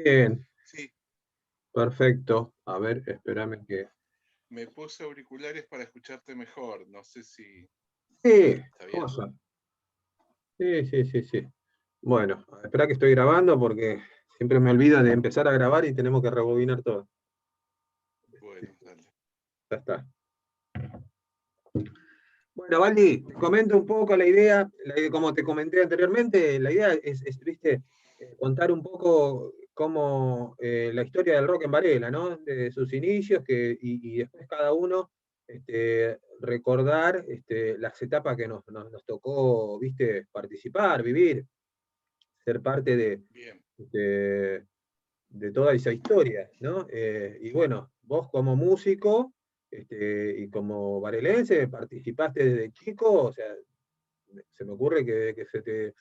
Bien, Sí, perfecto. A ver, espérame que... me puse auriculares para escucharte mejor. No sé si Sí, está bien. cosa. Sí, sí, sí, sí. Bueno, espera que estoy grabando porque siempre me olvido de empezar a grabar y tenemos que rebobinar todo. Bueno, dale. Ya está. Bueno, Valdi, te comento un poco como te comenté anteriormente, la idea viste, contar un poco cómo la historia del rock en Varela, ¿no? De sus inicios y después cada uno recordar las etapas que nos tocó, viste, participar, vivir, ser parte Bien. de, de toda esa historia, ¿no? Y bueno, vos como músico y como varelense participaste desde chico, o sea, se me ocurre que se te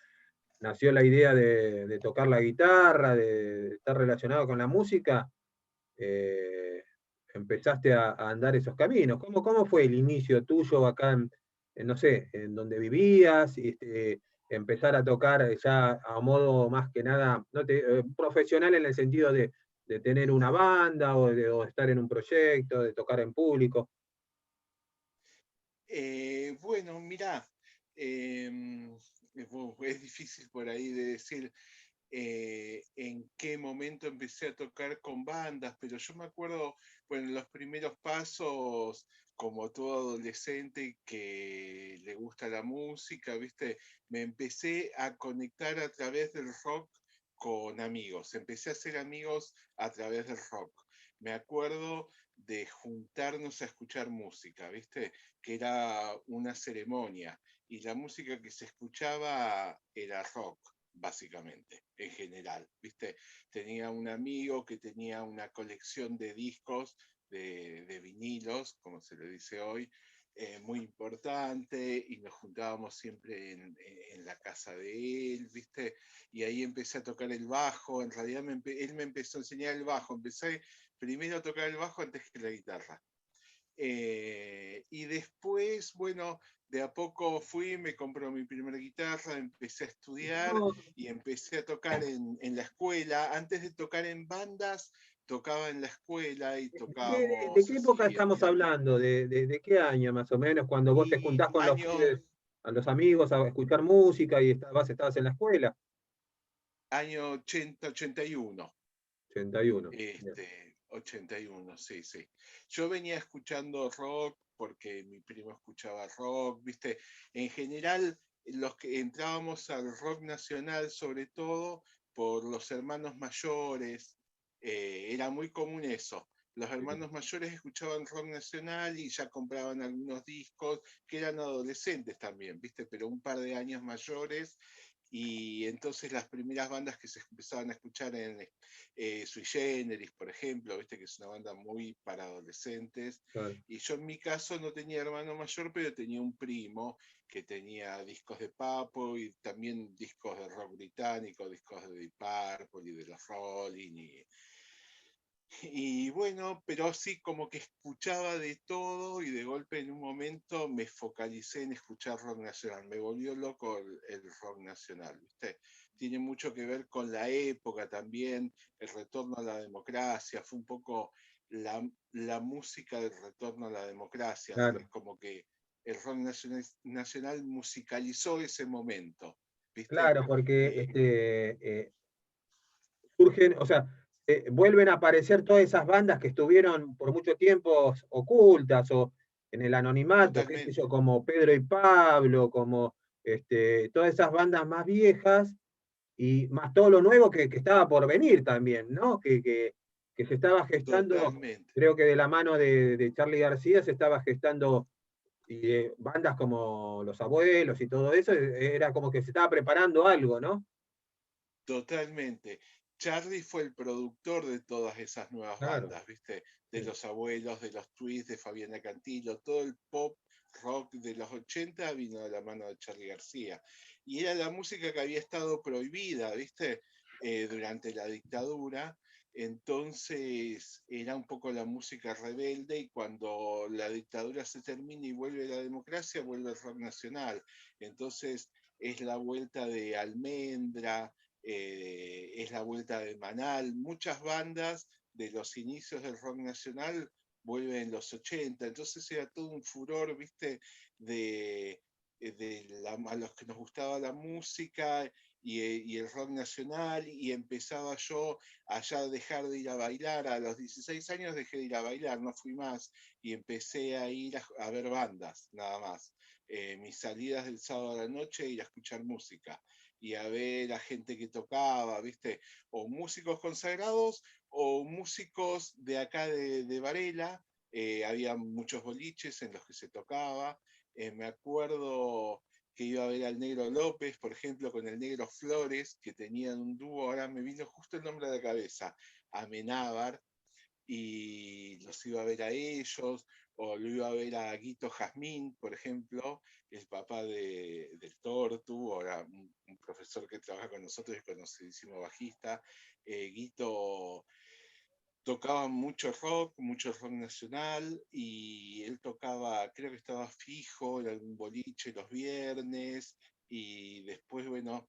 nació la idea de tocar la guitarra, de estar relacionado con la música, eh, empezaste a andar esos caminos. ¿Cómo fue el inicio tuyo acá no sé, en donde vivías? Empezar a tocar ya a modo más que nada profesional en el sentido de tener una banda o estar en un proyecto, de tocar en público. Bueno, mirá, es difícil por ahí de decir en qué momento empecé a tocar con bandas, pero yo me acuerdo, bueno, los primeros pasos, como todo adolescente que le gusta la música, ¿viste? Me empecé a conectar a través del rock con amigos, empecé a hacer amigos a través del rock. Me acuerdo de juntarnos a escuchar música, ¿viste? Que era una ceremonia y la música que se escuchaba era rock básicamente, en general, ¿viste? Tenía un amigo que tenía una colección de discos, de vinilos, como se le dice hoy, muy importante, y nos juntábamos siempre en la casa de él, ¿viste? Y ahí empecé a tocar el bajo, en realidad él me empezó a enseñar el bajo, empecé primero a tocar el bajo antes que la guitarra. Y después, bueno, de a poco fui, me compró mi primera guitarra, empecé a estudiar No, y empecé a tocar en la escuela. Antes de tocar en bandas, tocaba en la escuela y de tocábamos qué época así estamos amigable. hablando? ¿De qué año más o menos? Cuando vos te Y juntás con los año, pibes, a los amigos, a escuchar música y estabas en la escuela. año 80, 81. 81. Bien. 81, sí, sí. Yo venía escuchando rock porque mi primo escuchaba rock, ¿viste? En general, los que entrábamos al rock nacional, sobre todo por los hermanos mayores, era muy común eso. Los hermanos mayores escuchaban rock nacional y ya compraban algunos discos que eran adolescentes también, ¿viste? Pero un par de años mayores y entonces las primeras bandas que se empezaban a escuchar en Sui Generis, por ejemplo, viste que es una banda muy para adolescentes, Claro. y yo en mi caso no tenía hermano mayor, pero tenía un primo que tenía discos de Papo y también discos de rock británico, discos de Deep Purple y de los Rolling y bueno, pero sí como que escuchaba de todo y de golpe en un momento me focalicé en escuchar rock nacional. Me volvió loco el rock nacional, ¿viste? Tiene mucho que ver con la época también, el retorno a la democracia, fue un poco la música del retorno a la democracia. Claro. Como que el rock nacional musicalizó ese momento, ¿viste? Claro, porque Eh, surgen, o sea, vuelven a aparecer todas esas bandas que estuvieron por mucho tiempo ocultas o en el anonimato, qué sé yo, Totalmente. como Pedro y Pablo, como todas esas bandas más viejas y más todo lo nuevo que estaba por venir también, ¿no? Que se estaba gestando, Totalmente. creo que de la mano de Charly García se estaba gestando y de bandas como Los Abuelos y todo eso, era como que se estaba preparando algo, ¿no? Totalmente. Charlie fue el productor de todas esas nuevas Claro. bandas, ¿viste? De Sí. Los Abuelos, de los Twists, de Fabiana Cantilo, todo el pop rock de los 80 vino de la mano de Charlie García. Y era la música que había estado prohibida, ¿viste? Durante la dictadura. Entonces era un poco la música rebelde y cuando la dictadura se termina y vuelve la democracia, vuelve el rock nacional. Entonces es la vuelta de Almendra, es la vuelta de Manal, muchas bandas de los inicios del rock nacional vuelven en los 80, entonces era todo un furor, viste, de, a los que nos gustaba la música y el rock nacional, y empezaba yo a ya dejar de ir a bailar, a los 16 años dejé de ir a bailar, no fui más, y empecé a ir a ver bandas, nada más. Mis salidas del sábado a la noche, ir a escuchar música y a ver a gente que tocaba, ¿viste? O músicos consagrados o músicos de acá de Varela. Había muchos boliches en los que se tocaba. Me acuerdo que iba a ver al Negro López, por ejemplo, con el Negro Flores, que tenían un dúo, ahora me vino justo el nombre a la cabeza, Amenábar, y los iba a ver a ellos, o lo iba a ver a Guito Jazmín, por ejemplo, el papá del Tortu, ahora un profesor que trabaja con nosotros, es conocidísimo bajista. Guito tocaba mucho rock nacional, y él tocaba, creo que estaba fijo en algún boliche los viernes, y después, bueno,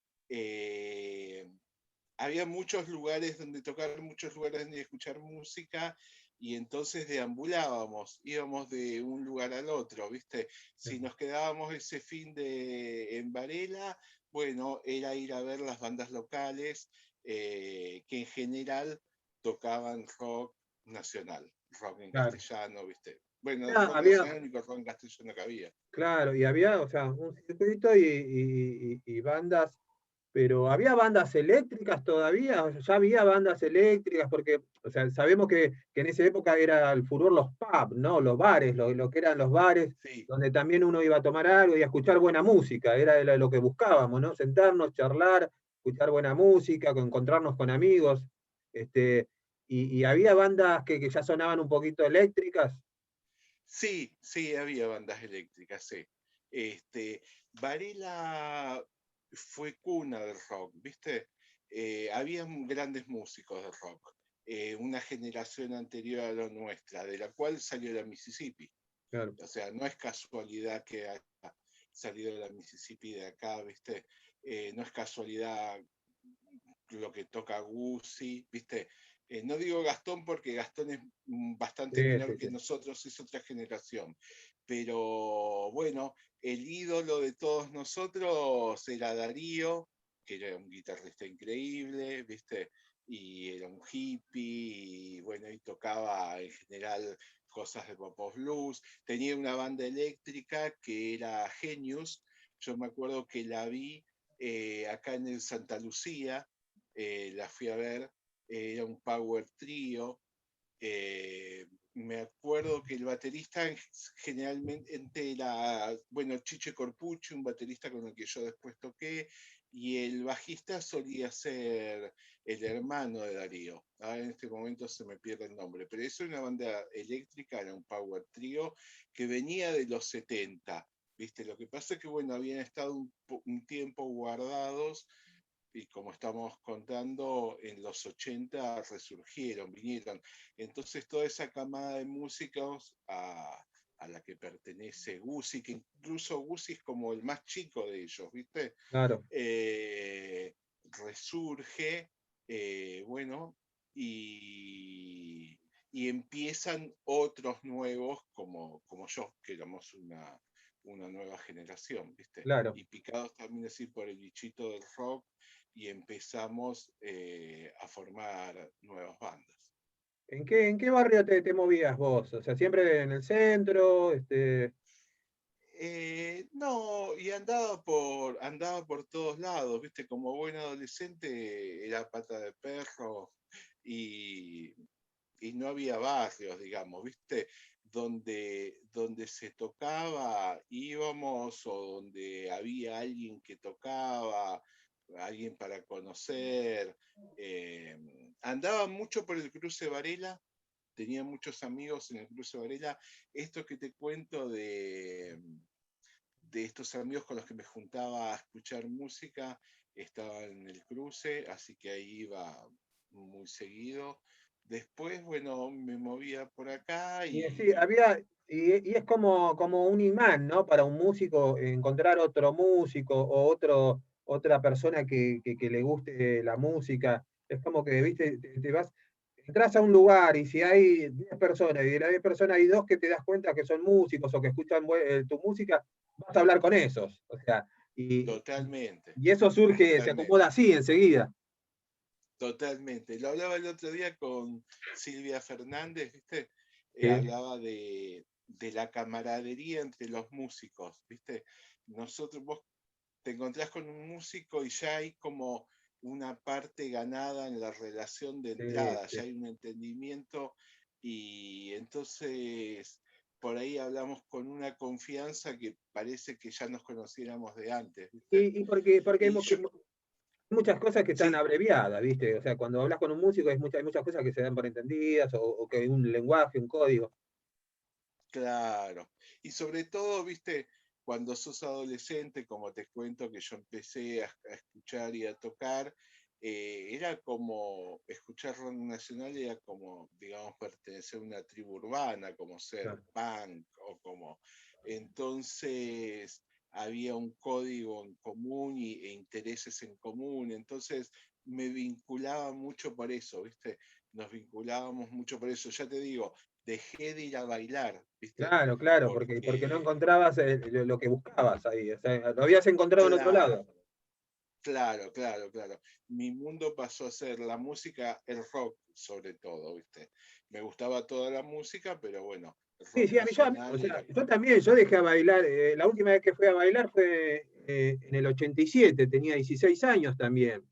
había muchos lugares donde tocar, muchos lugares donde escuchar música, y entonces deambulábamos, íbamos de un lugar al otro, ¿viste? Si nos quedábamos ese fin de en Varela, bueno, era ir a ver las bandas locales, que en general tocaban rock nacional, rock en Claro. castellano, ¿viste? Bueno, el Ah, rock había, nacional, el único rock en castellano que había. claro, y había, o sea, un circuito y bandas, pero había bandas eléctricas todavía, o sea, ya había bandas eléctricas, porque, o sea, sabemos que en esa época era el furor los pubs, ¿no? Los bares, lo que eran los bares, Sí, donde también uno iba a tomar algo y a escuchar buena música, era lo que buscábamos, ¿no? Sentarnos, charlar, escuchar buena música, encontrarnos con amigos, este, y había bandas que ya sonaban un poquito eléctricas. sí, sí, había bandas eléctricas, sí. Este, Varela fue cuna del rock, ¿viste? Había grandes músicos de rock, una generación anterior a la nuestra, de la cual salió la Mississippi. Claro. O sea, no es casualidad que haya salido la Mississippi de acá, ¿viste? No es casualidad lo que toca Guzzi, ¿viste? No digo Gastón porque Gastón es bastante Sí, menor sí, que sí. nosotros, es otra generación. Pero bueno, el ídolo de todos nosotros era Darío, que era un guitarrista increíble, ¿viste? Y era un hippie, y bueno, y tocaba en general cosas de pop blues. Tenía una banda eléctrica que era Genius. Yo me acuerdo que la vi acá en el Santa Lucía, la fui a ver, era un power trío. Me acuerdo que el baterista generalmente era, bueno, Chiche Corpucci, un baterista con el que yo después toqué, y el bajista solía ser el hermano de Darío. Ahora en este momento se me pierde el nombre, pero eso era una banda eléctrica, era un power trío que venía de los 70. ¿Viste? Lo que pasa es que, bueno, habían estado un tiempo guardados, y como estamos contando, en los 80 resurgieron, vinieron. Entonces toda esa camada de músicos a la que pertenece Guzzi, que incluso Guzzi es como el más chico de ellos, ¿viste? Claro. Resurge, bueno, y, y empiezan otros nuevos como yo, que éramos una nueva generación, ¿viste? Claro. Y picados también así por el bichito del rock, y empezamos a formar nuevas bandas. ¿En qué barrio te movías vos? O sea, siempre en el centro, No, y andaba por todos lados, ¿viste? Como buen adolescente era pata de perro, y, y no había barrios, digamos, ¿viste? Donde se tocaba, íbamos, o donde había alguien que tocaba, alguien para conocer. Eh, Andaba mucho por el cruce Varela, tenía muchos amigos en el cruce Varela. Esto que te cuento de estos amigos con los que me juntaba a escuchar música, estaba en el cruce, así que ahí iba muy seguido. Después, bueno, me movía por acá y sí, y y es como un imán, ¿no? Para un músico encontrar otro músico o otro. otra persona que le guste la música. Es como que, viste, te vas, entras a un lugar y si hay 10 personas y de las 10 personas hay dos que te das cuenta que son músicos o que escuchan tu música, vas a hablar con esos. O sea, y, Totalmente, y eso surge, se acomoda totalmente, así enseguida. totalmente. Lo hablaba el otro día con Silvia Fernández, ¿viste? Sí, Hablaba de la camaradería entre los músicos, ¿viste? Vos te encontrás con un músico y ya hay como una parte ganada en la relación de sí, entrada, ya sí. hay un entendimiento y entonces por ahí hablamos con una confianza que parece que ya nos conociéramos de antes, ¿viste? Y porque Y yo, muchas cosas que están sí, abreviadas, ¿viste? O sea, cuando hablas con un músico hay muchas cosas que se dan por entendidas o que hay un lenguaje, un código. claro. Y sobre todo, viste, cuando sos adolescente, como te cuento que yo empecé a escuchar y a tocar, era como escuchar rock nacional, era como, digamos, pertenecer a una tribu urbana, como ser Claro. punk o como. Entonces había un código en común e intereses en común. Entonces me vinculaba mucho por eso, ¿viste? Nos vinculábamos mucho por eso. Ya te digo, dejé de ir a bailar, ¿viste? Claro, claro, porque no Porque, encontrabas lo que buscabas ahí. O sea, lo habías encontrado en otro claro, lado. claro, claro, claro. Mi mundo pasó a ser la música, el rock sobre todo, ¿viste? Me gustaba toda la música, pero bueno, el Sí, rock sí, o nacional sea, era yo como, también, yo dejé a bailar, la última vez que fui a bailar fue en el 87, tenía 16 años también,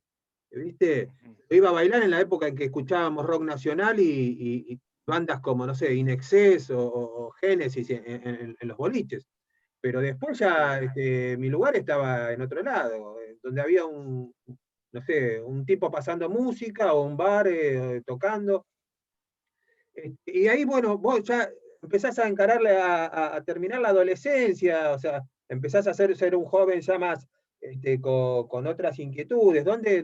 ¿viste? ujú, Yo iba a bailar en la época en que escuchábamos rock nacional y bandas como, no sé, In Excess o Génesis en los boliches. Pero después ya claro. mi lugar estaba en otro lado, donde había no sé, un tipo pasando música o un bar tocando. Y ahí, bueno, vos ya empezás a encararle a terminar la adolescencia, o sea, empezás a ser un joven ya más con otras inquietudes. ¿Dónde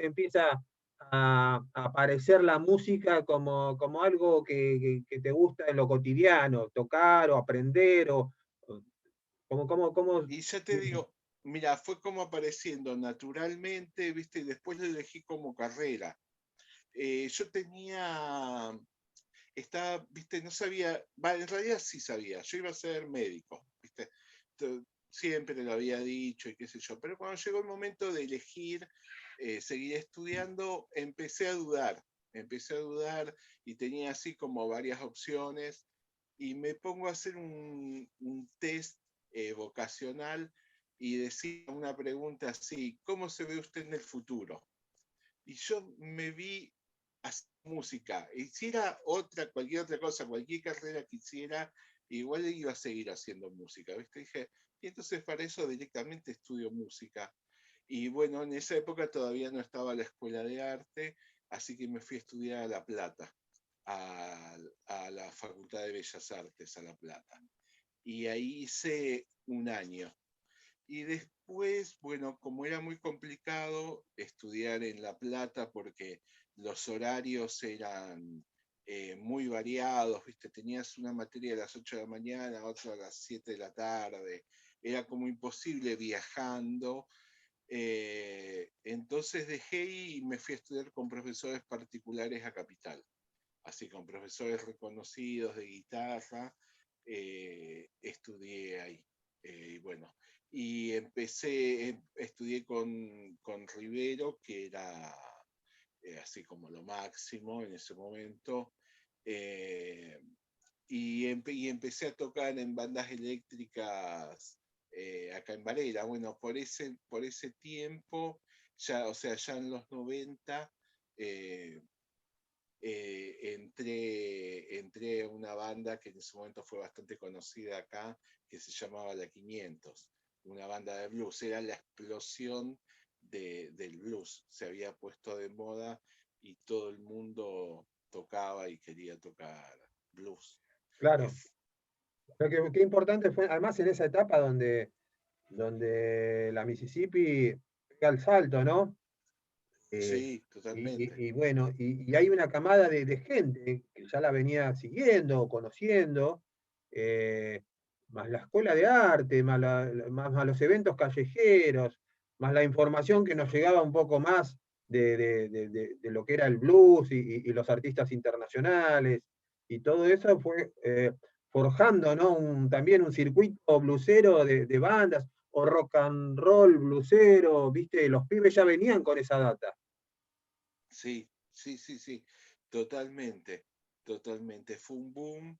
empieza a aparecer la música como algo que te gusta en lo cotidiano, tocar o aprender o como, Y ya te digo, mira, fue como apareciendo naturalmente, ¿viste? Y después lo elegí como carrera. Yo tenía, estaba, viste, no sabía, va, en realidad sí sabía, yo iba a ser médico, viste, siempre lo había dicho y qué sé yo, pero cuando llegó el momento de elegir seguir estudiando, empecé a dudar y tenía así como varias opciones y me pongo a hacer un test vocacional y decía una pregunta así, ¿cómo se ve usted en el futuro? Y yo me vi hacer música. Hiciera otra, cualquier otra cosa, cualquier carrera que hiciera, igual iba a seguir haciendo música, ¿viste? Dije, y entonces para eso directamente estudio música. Y bueno, en esa época todavía no estaba la escuela de arte, así que me fui a estudiar a La Plata, a, a la Facultad de Bellas Artes, a La Plata. Y ahí hice un año. Y después, bueno, como era muy complicado estudiar en La Plata porque los horarios eran muy variados, ¿viste? Tenías una materia a las 8 de la mañana, otra a las 7 de la tarde, era como imposible viajando. Entonces dejé y me fui a estudiar con profesores particulares a Capital, así con profesores reconocidos de guitarra, estudié ahí. Y bueno, y estudié con Rivero, que era así como lo máximo en ese momento, eh, y empecé a tocar en bandas eléctricas acá en Varela. Bueno, por ese tiempo, ya, o sea, ya en los 90, eh, entré a una banda que en ese momento fue bastante conocida acá, que se llamaba La 500, una banda de blues. Era la explosión del blues. Se había puesto de moda y todo el mundo tocaba y quería tocar blues. Claro, pero qué importante fue, además en esa etapa donde la Mississippi pega el salto, ¿no? Eh, Sí, totalmente. y bueno, y hay una camada de gente que ya la venía siguiendo, conociendo, más la escuela de arte, más los eventos callejeros. más la información que nos llegaba un poco más de lo que era el blues y los artistas internacionales, y todo eso fue forjando, ¿no? También un circuito blusero de bandas, o rock and roll blusero, ¿viste? Los pibes ya venían con esa data. Sí, sí, sí, sí, totalmente, totalmente. Fue un boom.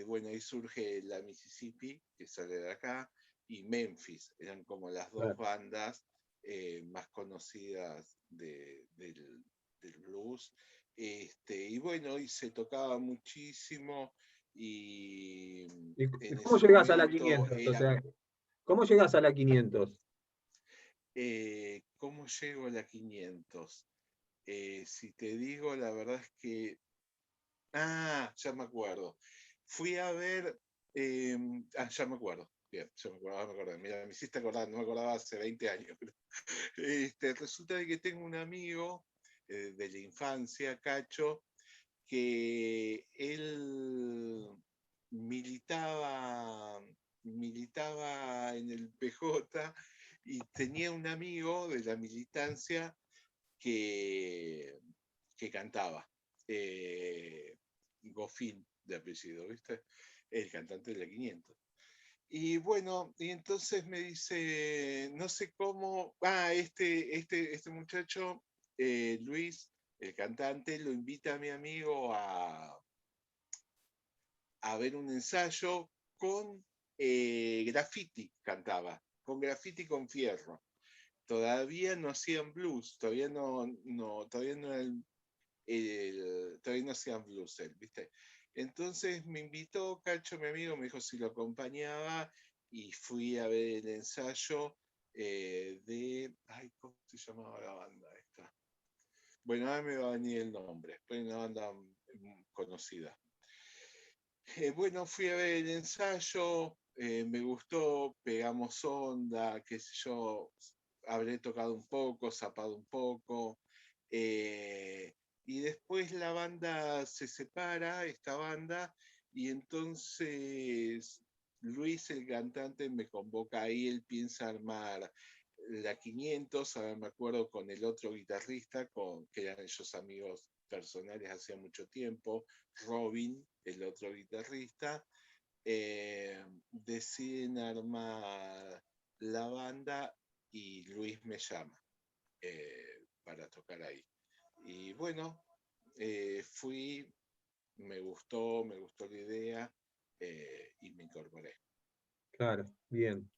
Bueno, ahí surge la Mississippi, que sale de acá, y Memphis. Eran como las dos Claro. bandas más conocidas del blues. Y bueno, y se tocaba muchísimo y ¿Y en cómo ese llegás a la momento 500? O era, sea, ¿cómo llegás a la 500? ¿cómo llego a la 500? Si te digo, la verdad es que... Ah, ya me acuerdo. Fui a ver... ya me acuerdo. Bien, ya me acuerdo. Mira, me hiciste acordar, no me acordaba hace 20 años. Resulta de que tengo un amigo de la infancia, Cacho, que él militaba, militaba en el PJ y tenía un amigo de la militancia que, que cantaba. Goffin de apellido, ¿viste? El cantante de la 500. Y bueno, y entonces me dice, no sé cómo, este muchacho, Luis, el cantante, lo invita a mi amigo a ver un ensayo con graffiti, cantaba, con graffiti con fierro. Todavía no hacían blues, todavía no era todavía no hacían blues, ¿viste? Entonces me invitó Cacho, mi amigo, me dijo si lo acompañaba y fui a ver el ensayo ay, ¿cómo se llamaba la banda esta? Bueno, ahora me va a venir el nombre, fue una banda conocida. Bueno, fui a ver el ensayo, me gustó, pegamos onda, qué sé yo, habré tocado un poco, zapado un poco, eh, y después la banda se separa, esta banda, y entonces Luis, el cantante, me convoca ahí, él piensa armar la 500, ahora me acuerdo con el otro guitarrista, que eran ellos amigos personales hacía mucho tiempo, Robin, el otro guitarrista, deciden armar la banda y Luis me llama para tocar ahí. Y bueno, fui, me gustó la idea y me incorporé. Claro, bien.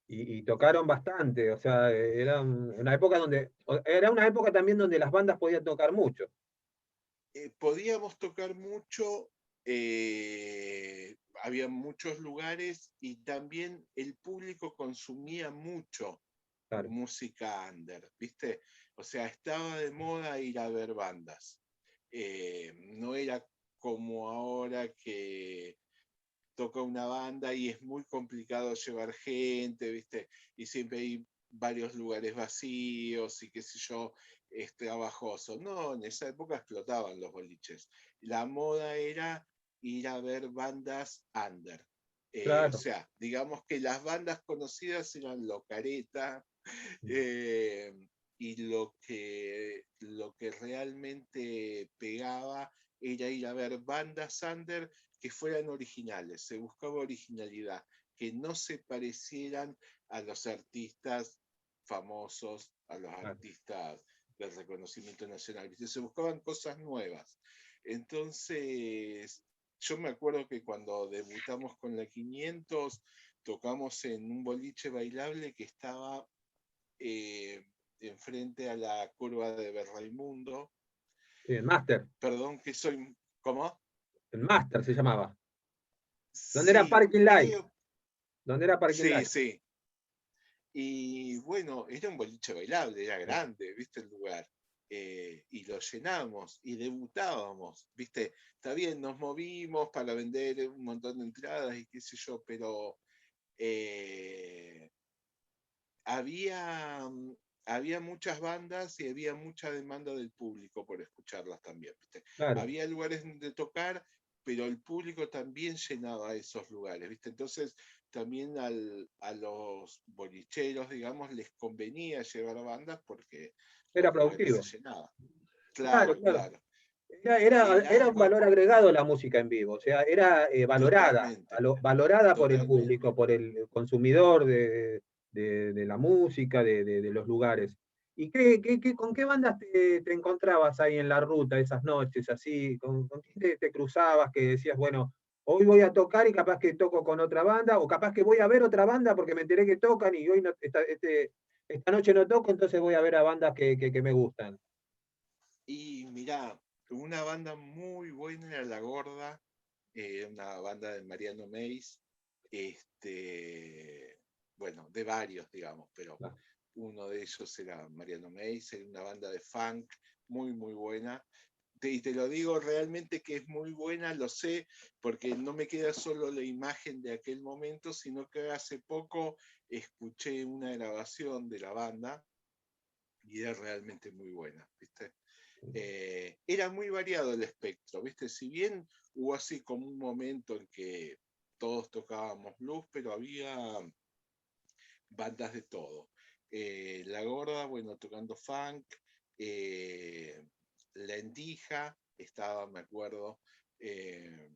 Y tocaron bastante, o sea, era una época era una época también donde las bandas podían tocar mucho. Podíamos tocar mucho, había muchos lugares y también el público consumía mucho Claro, música under, ¿viste? O sea, estaba de moda ir a ver bandas. No era como ahora que toca una banda y es muy complicado llevar gente, ¿viste? Y siempre hay varios lugares vacíos y qué sé yo, es trabajoso. No, en esa época explotaban los boliches. La moda era ir a ver bandas under. O claro. sea, digamos que las bandas conocidas eran Locareta, eh, y lo que realmente pegaba era ir a ver bandas under que fueran originales, se buscaba originalidad, que no se parecieran a los artistas famosos, a los Claro. artistas del reconocimiento nacional, ¿viste? Se buscaban cosas nuevas. Entonces, yo me acuerdo que cuando debutamos con la 500, tocamos en un boliche bailable que estaba eh, enfrente a la curva de Berraimundo. Sí, el Master, Perdón que soy... ¿Cómo? el Master se llamaba. ¿Dónde era Sí, Parking Light? creo... ¿Dónde era Parking Sí, Light? sí. Y bueno, era un boliche bailable, era grande, ¿viste el lugar? Y lo llenamos y debutábamos, ¿viste? Está bien, nos movimos para vender un montón de entradas y qué sé yo, pero eh, había, había muchas bandas y había mucha demanda del público por escucharlas también, ¿viste? Claro, Había lugares donde tocar, pero el público también llenaba esos lugares, ¿viste? Entonces también a los bolicheros, digamos, les convenía llevar bandas porque Era los lugares se productivo. llenaban. Claro, Claro, claro. claro. Era un valor agregado la música en vivo, o sea, era valorada, Totalmente, valorada por el totalmente. público, por el consumidor de la música, de los lugares. ¿Y con qué bandas te encontrabas ahí en la ruta esas noches, así? ¿Con quién te cruzabas que decías, bueno, hoy voy a tocar y capaz que toco con otra banda, o capaz que voy a ver otra banda porque me enteré que tocan y hoy no, esta noche no toco, entonces voy a ver a bandas que me gustan? Y mirá, una banda muy buena era La Gorda, una banda de Mariano Meis, bueno, de varios, digamos, pero Ah, uno de ellos era Mariano Meis, era una banda de funk muy, muy buena. Y te lo digo realmente que es muy buena, lo sé, porque no me queda solo la imagen de aquel momento, sino que hace poco escuché una grabación de la banda y era realmente muy buena, ¿viste? Era muy variado el espectro, ¿viste? Si bien hubo así como un momento en que todos tocábamos blues, pero había bandas de todo. La Gorda, bueno, tocando funk, eh, La Endija estaba, me acuerdo, eh,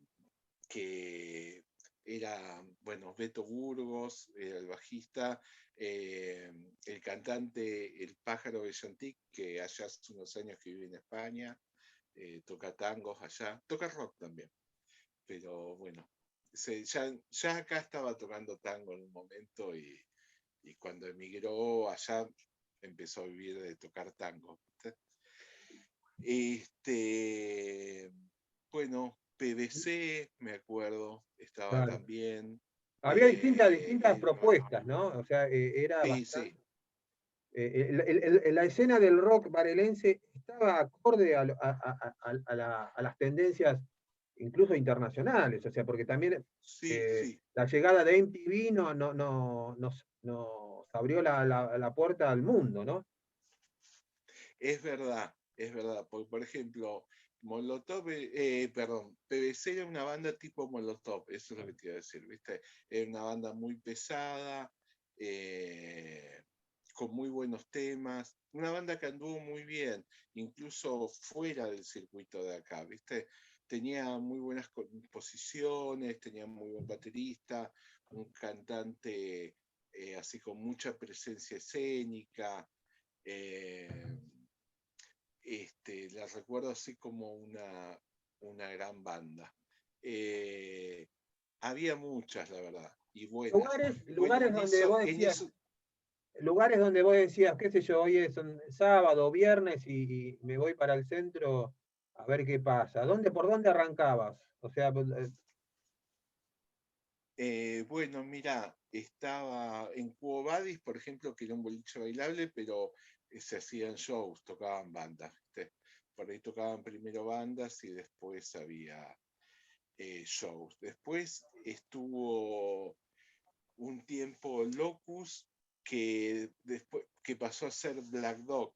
que era, bueno, Beto Burgos, era el bajista, eh, el cantante El Pájaro Bellantic, que allá hace unos años que vive en España, toca tangos allá, toca rock también, pero bueno, ya acá estaba tocando tango en un momento y cuando emigró allá empezó a vivir de tocar tango. ¿Viste? Este, bueno, PVC, me acuerdo, estaba claro. también. Había distintas Bueno, propuestas, ¿no? O sea, era sí, sí, bastante. La escena del rock varelense estaba acorde a las tendencias incluso internacionales, o sea, porque también sí, sí, la llegada de MTV nos abrió la puerta al mundo, ¿no? es verdad, es verdad. Por ejemplo, Molotov, perdón, PVC era una banda tipo Molotov, eso es lo que te iba a decir, ¿viste? Era una banda muy pesada, eh, con muy buenos temas, una banda que anduvo muy bien, incluso fuera del circuito de acá, ¿viste? Tenía muy buenas composiciones, tenía muy buen baterista, un cantante así con mucha presencia escénica. eh, la recuerdo así como una gran banda. Eh, Había muchas, la verdad, y buenas. Bueno, Lugares donde vos en decías, eso, lugares donde vos decías, qué sé yo, hoy es un sábado, viernes y me voy para el centro a ver qué pasa. ¿Por dónde arrancabas? O sea, bueno, mira, estaba en Quo Vadis, por ejemplo, que era un boliche bailable, pero se hacían shows, tocaban bandas, ¿viste? Por ahí tocaban primero bandas y después había shows. Después estuvo un tiempo Locus, que después que pasó a ser Black Dog.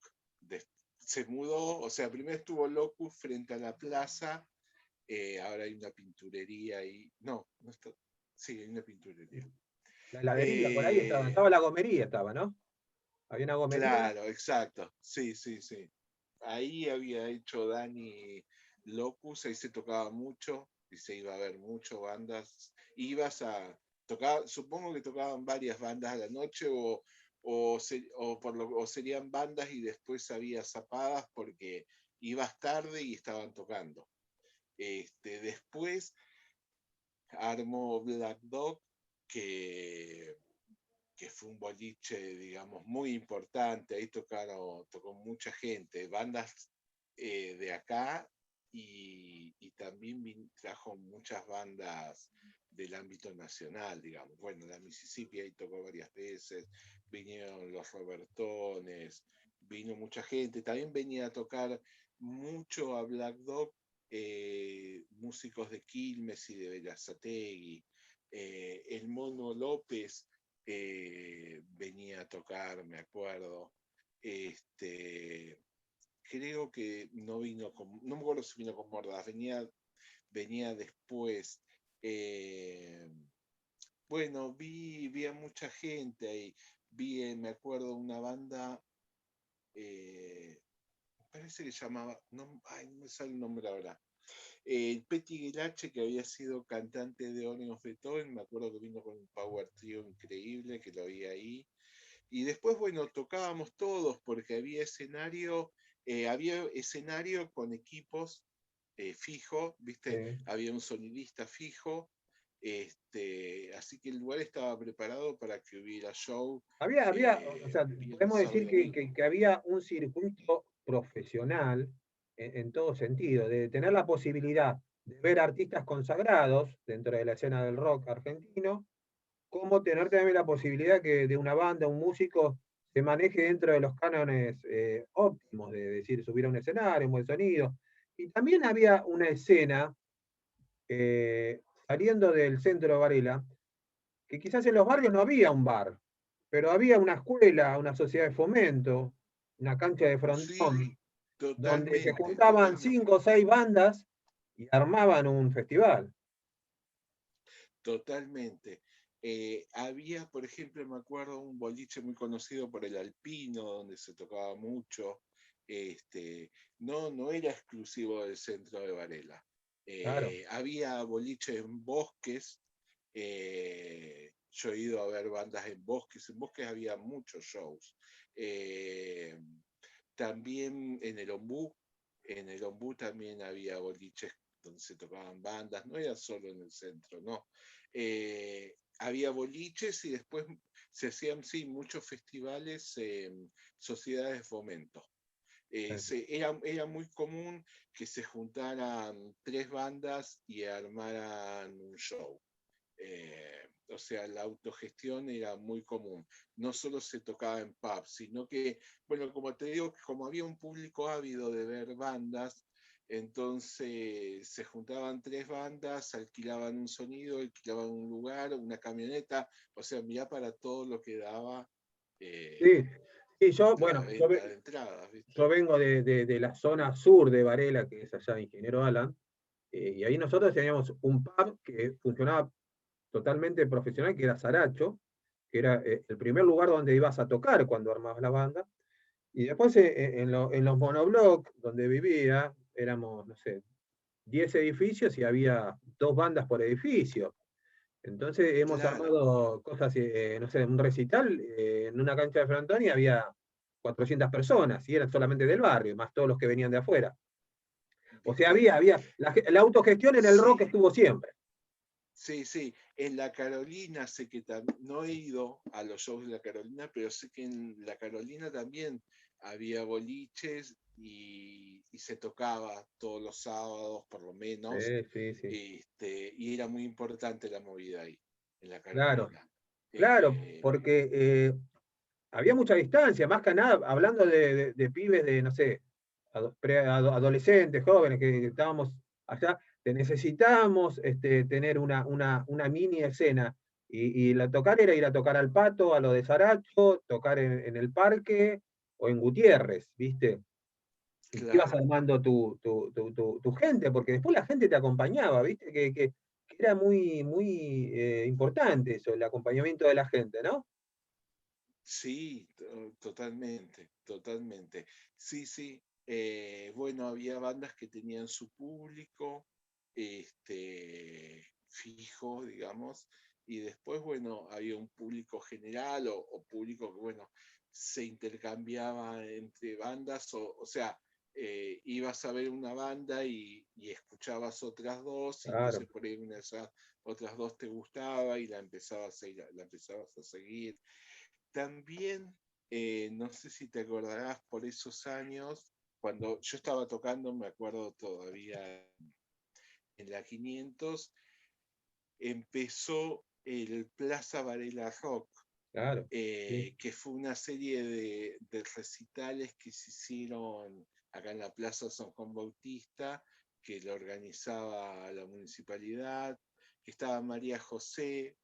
Se mudó, o sea, primero estuvo Locus frente a la plaza, ahora hay una pinturería ahí. No, no está. Sí, hay una pinturería. la heladería, por ahí Eh, estaba la gomería, estaba, ¿no? Había una gomería. claro, exacto. Sí, sí, sí. Ahí había hecho Dani Locus, ahí se tocaba mucho y se iba a ver mucho bandas. Ibas a tocar, supongo que tocaban varias bandas a la noche o serían bandas y después había zapadas porque ibas tarde y estaban tocando. Después armó Black Dog, que, que fue un boliche, digamos, muy importante. Ahí tocó mucha gente, bandas de acá y también trajo muchas bandas del ámbito nacional, digamos. Bueno, la Mississippi ahí tocó varias veces, vinieron los Robertones, vino mucha gente. También venía a tocar mucho a Black Dog músicos de Quilmes y de Berazategui. El Mono López venía a tocar, me acuerdo. Este, Creo que no vino con, no me acuerdo si vino con Mordas, venía después. Eh, bueno, vi a mucha gente ahí. Me acuerdo, una banda, eh, parece que llamaba, no, ay, no me sale el nombre ahora. Petty Guelache, que había sido cantante de Organ of Beethoven, me acuerdo que vino con un power trio increíble, que lo vi ahí. Y después, bueno, tocábamos todos porque había escenario con equipos fijo, ¿viste? Sí. Había un sonidista fijo, así que el lugar estaba preparado para que hubiera show O sea, viernes, podemos sábado decir y domingo. que había un circuito profesional en todo sentido, de tener la posibilidad de ver artistas consagrados dentro de la escena del rock argentino, como tener también la posibilidad que de una banda, un músico, se maneje dentro de los cánones óptimos, de decir, subir a un escenario, un buen sonido. Y también había una escena saliendo del centro de Varela, que quizás en los barrios no había un bar, pero había una escuela, una sociedad de fomento, una cancha de frontón, Sí, donde se totalmente, juntaban totalmente, 5 o 6 bandas y armaban un festival. totalmente. Había, por ejemplo, me acuerdo un boliche muy conocido por el Alpino, donde se tocaba mucho. No era exclusivo del centro de Varela. Claro. Había boliches en bosques. Yo he ido a ver bandas en bosques. En bosques había muchos shows. Eh, También en el Ombú también había boliches donde se tocaban bandas, no era solo en el centro, no. Había boliches y después se hacían, sí, muchos festivales, sociedades de fomento. Era muy común que se juntaran 3 bandas y armaran un show. O sea, la autogestión era muy común. No solo se tocaba en pubs, sino que, bueno, como te digo, como había un público ávido de ver bandas, entonces se juntaban 3 bandas, alquilaban un sonido, alquilaban un lugar, una camioneta, o sea, mirá para todo lo que daba Sí, eh, sí, yo, la bueno, venta de entradas, yo ¿viste? vengo de la zona sur de Varela, que es allá de Ingeniero Alan, y ahí nosotros teníamos un pub que funcionaba totalmente profesional, que era Saracho, que era el primer lugar donde ibas a tocar cuando armabas la banda. Y después en los monoblocks donde vivía, éramos, no sé, 10 edificios y había 2 bandas por edificio. Entonces hemos Claro, armado cosas, no sé, un recital en una cancha de frontón y había 400 personas y eran solamente del barrio, más todos los que venían de afuera. O sea, ¿viste? la autogestión en el rock Sí, estuvo siempre. sí, sí. En la Carolina sé que no he ido a los shows de la Carolina, pero sé que en la Carolina también había boliches y se tocaba todos los sábados, por lo menos, Sí, sí, y era muy importante la movida ahí, en la claro, Carolina. claro, Eh, porque había mucha distancia, más que nada, hablando de pibes de, no sé, adolescentes, jóvenes, que estábamos allá, te necesitábamos tener una mini escena. Y la tocar era ir a tocar al Pato, a lo de Saracho, tocar en el parque o en Gutiérrez, ¿viste? Y ibas claro, armando tu gente, porque después la gente te acompañaba, ¿viste? Que era muy importante eso, el acompañamiento de la gente, ¿no? sí, totalmente, totalmente. Sí, sí. Bueno, había bandas que tenían su público, fijo, digamos, y después, bueno, había un público general o público que, bueno, se intercambiaba entre bandas, o sea, ibas a ver una banda y escuchabas otras dos, y Claro. entonces por ahí una de esas otras dos te gustaba y la empezabas a seguir. También, no sé si te acordarás por esos años, cuando yo estaba tocando, me acuerdo todavía en la 500, empezó el Plaza Varela Rock, Claro, sí, que fue una serie de recitales que se hicieron acá en la Plaza San Juan Bautista, que lo organizaba la municipalidad, que estaba María José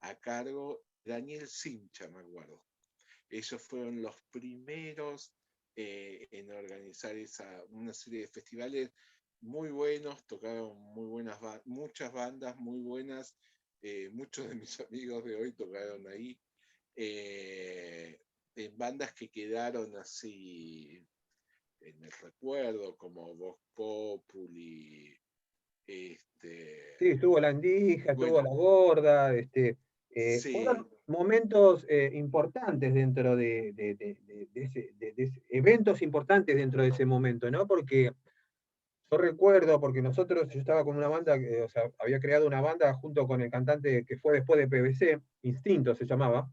a cargo, Daniel Sincha, me acuerdo. Ellos fueron los primeros en organizar una serie de festivales muy buenos, tocaron muchas bandas muy buenas, muchos de mis amigos de hoy tocaron ahí, en bandas que quedaron así en el recuerdo, como Vox Populi, Sí, estuvo la Andija, estuvo bueno, la Gorda, sí, fueron momentos importantes dentro de eventos importantes dentro de ese momento, ¿no? Porque yo recuerdo, porque yo estaba con una banda, o sea, había creado una banda junto con el cantante que fue después de PBC, Instinto se llamaba,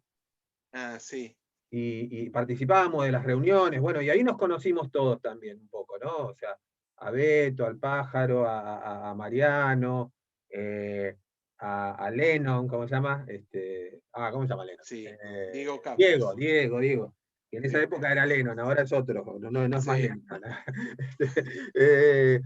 sí, y participábamos de las reuniones, bueno, y ahí nos conocimos todos también un poco, ¿no? O sea, a Beto, al Pájaro, a Mariano, eh, a Lennon, ¿cómo se llama? ¿Cómo se llama Lennon? sí, Diego Diego, Campos, Diego, Diego. Que en esa sí, época era Lennon, ahora es otro, no es más sí, Lennon. Este, eh,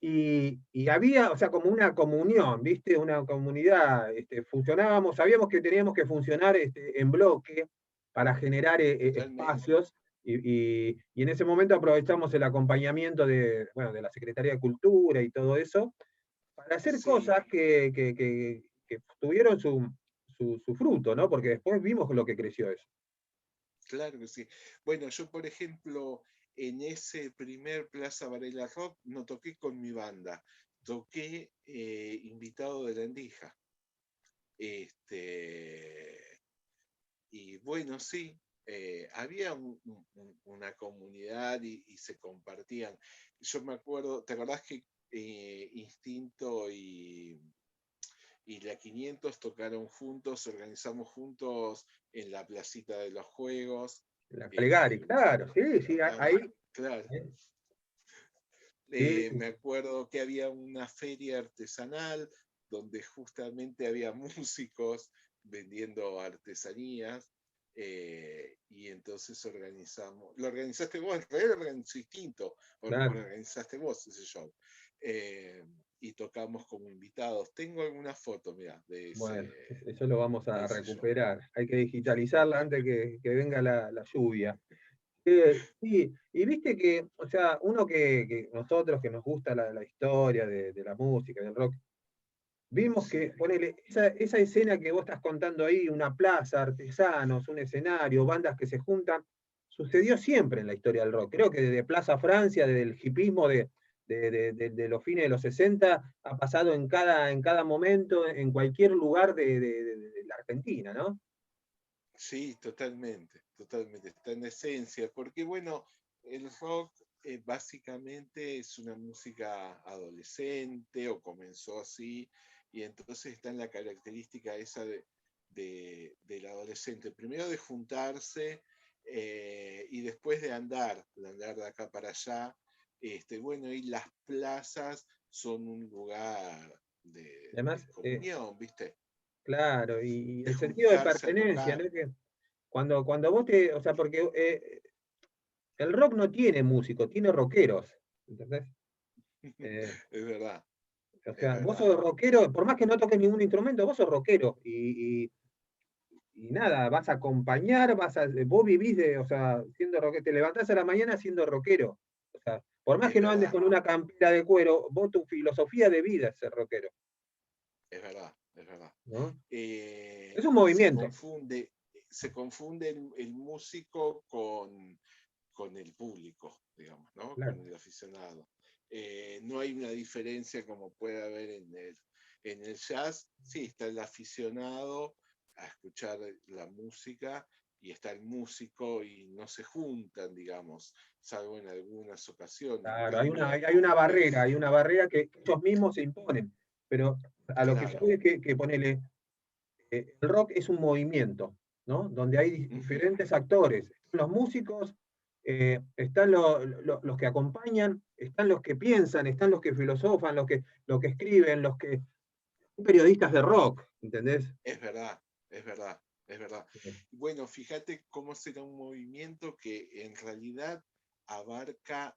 y había, o sea, como una comunión, ¿viste? Una comunidad, funcionábamos, sabíamos que teníamos que funcionar en bloque para generar totalmente, espacios y en ese momento aprovechamos el acompañamiento bueno, de la Secretaría de Cultura y todo eso para hacer sí, cosas que tuvieron su fruto, ¿no? Porque después vimos lo que creció eso. claro que sí. Bueno, yo por ejemplo, en ese primer Plaza Varela Rock no toqué con mi banda, toqué invitado de la Endija. Este, y bueno, sí, había una comunidad y se compartían. Yo me acuerdo, ¿te acordás que Instinto y la 500 tocaron juntos, organizamos juntos en la placita de los juegos? La Calegari, claro, sí, sí, Tocamos, ahí. claro. ¿Eh? Sí, Me acuerdo que había una feria artesanal donde justamente había músicos vendiendo artesanías, y entonces organizamos, lo organizaste vos, en realidad lo organizó Instinto, claro. organizaste vos ese show. Eh, y tocamos como invitados. Tengo alguna foto, mira, Bueno, eso lo vamos de a ese show. recuperar. Hay que digitalizarla antes que venga la lluvia. Sí, y viste que, o sea, uno que nosotros que nos gusta la historia de la música, del rock, vimos que, Sí, ponele, esa escena que vos estás contando ahí, una plaza, artesanos, un escenario, bandas que se juntan, sucedió siempre en la historia del rock. Creo que desde Plaza Francia, desde el hipismo de los fines de los 60, ha pasado en cada momento, en cualquier lugar de la Argentina, ¿no? sí, totalmente, totalmente. Está en esencia, porque bueno, el rock básicamente es una música adolescente o comenzó así, y entonces está en la característica esa del adolescente, primero de juntarse, y después de andar de acá para allá. Bueno, y las plazas son un lugar de Además, comunión, ¿viste? claro, y De el sentido de juntarse a pertenencia, tocar. ¿no? Que cuando vos o sea, porque el rock no tiene músicos, tiene rockeros, ¿entendés? Eh, Es verdad, o es sea, vos verdad. sos rockero, por más que no toques ningún instrumento, vos sos rockero y nada, vas a acompañar, vos vivís o sea, siendo rockero, te levantás a la mañana siendo rockero. O sea, por más Es que no andes verdad, con una campera de cuero, vos tu filosofía de vida es ser rockero, es verdad, es verdad. ¿no? Es Eh, un se movimiento, confunde, se confunde el músico con el público, digamos, ¿no? Con claro. el aficionado. No hay una diferencia como puede haber en el jazz. Sí, está el aficionado a escuchar la música y está el músico y no se juntan, digamos, salvo en algunas ocasiones. En Claro, cambio, el, hay una barrera que ellos mismos se imponen. Pero a lo que yo claro, voy es que ponele, el rock es un movimiento, ¿no? Donde hay ujú, diferentes actores. Están los músicos, están los que acompañan, están los que piensan, están los que filosofan, los que escriben, los que son periodistas de rock, ¿entendés? es verdad, es verdad, es verdad. Bueno, fíjate cómo será un movimiento que en realidad abarca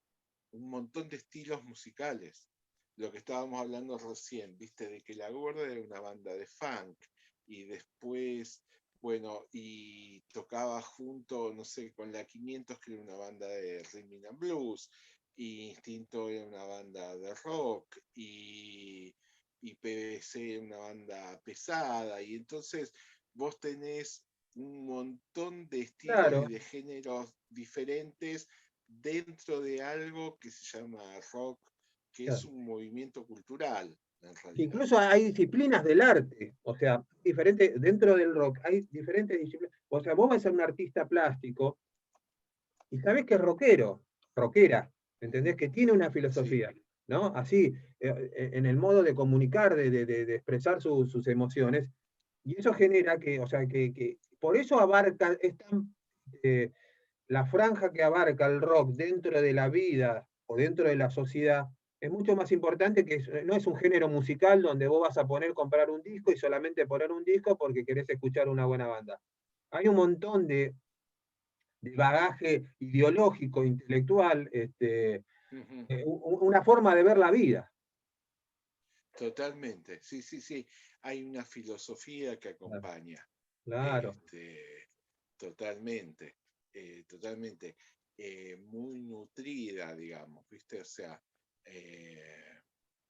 un montón de estilos musicales. Lo que estábamos hablando recién, viste, de que La Gorda era una banda de funk y después, bueno, y tocaba junto, no sé, con la 500, que era una banda de rhythm and blues, y Instinto era una banda de rock, y y PVC una banda pesada, y entonces vos tenés un montón de estilos y Claro, de géneros diferentes dentro de algo que se llama rock, que es claro. un movimiento cultural, en realidad. Incluso hay disciplinas del arte, o sea, dentro del rock hay diferentes disciplinas. O sea, vos vas a un artista plástico y sabés que es rockero, rockera, ¿entendés? Que tiene una Sí, filosofía, ¿no? Así, en el modo de comunicar, de expresar sus emociones, y eso genera que, o sea, que por eso abarca, eh, la franja que abarca el rock dentro de la vida o dentro de la sociedad es mucho más importante que no es un género musical donde vos vas a comprar un disco y solamente poner un disco porque querés escuchar una buena banda. Hay un montón de bagaje ideológico, intelectual, ujú, una forma de ver la vida. totalmente. Sí, sí, sí. Hay una filosofía que acompaña. Claro, Este, totalmente, totalmente. Muy nutrida, digamos, ¿viste? O sea, eh,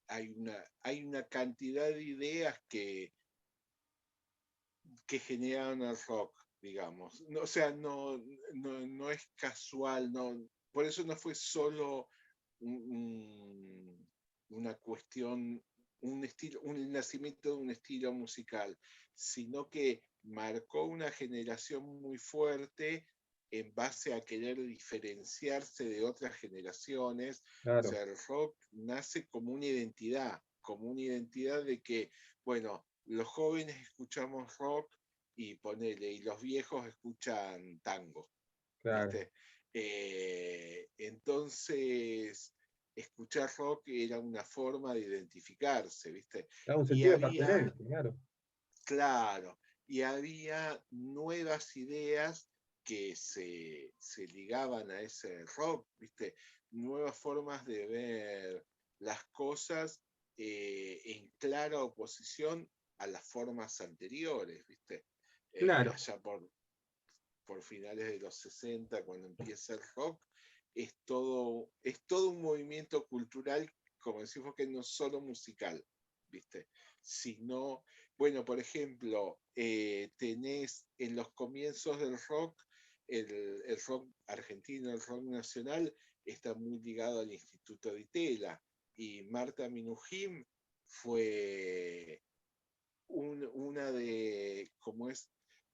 hay una cantidad de ideas que generaron el rock, digamos. No, o sea, no es casual, no, por eso no fue solo una cuestión, un estilo, un nacimiento de un estilo musical, sino que marcó una generación muy fuerte en base a querer diferenciarse de otras generaciones. O claro. sea, el rock nace como una identidad de que, bueno, los jóvenes escuchamos rock y ponele, y los viejos escuchan tango, Claro. ¿viste? Entonces, escuchar rock era una forma de identificarse, ¿viste? Da un Y sentido de había, pertenencia, claro. claro, y había nuevas ideas que se ligaban a ese rock, ¿viste? Nuevas formas de ver las cosas en clara oposición a las formas anteriores, ¿viste? Claro. Allá por finales de los 60 cuando empieza el rock, es todo un movimiento cultural, como decimos, que no es solo musical, ¿viste? Sino, bueno, por ejemplo, tenés en los comienzos del rock, el rock argentino, el rock nacional, está muy ligado al Instituto de Itela, y Marta Minujín fue una de, como es,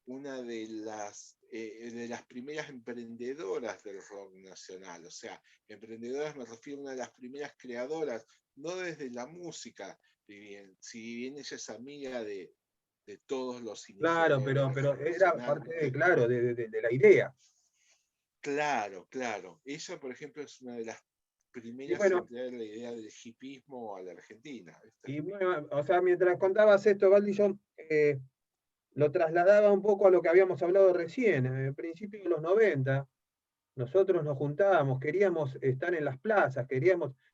una de las primeras emprendedoras del rock nacional. O sea, emprendedoras me refiero a una de las primeras creadoras, no desde la música, si bien ella es amiga de todos los Claro, iniciadores del pero rock era nacional, parte de, ¿viste? claro, de la idea. Claro, claro. Ella, por ejemplo, es una de las Y primeras en bueno, traer la idea del hipismo a la Argentina, ¿viste? y bueno, o sea, mientras contabas esto, Valdi, yo lo trasladaba un poco a lo que habíamos hablado recién, en principio de los 90. Nosotros nos juntábamos, queríamos estar en las plazas,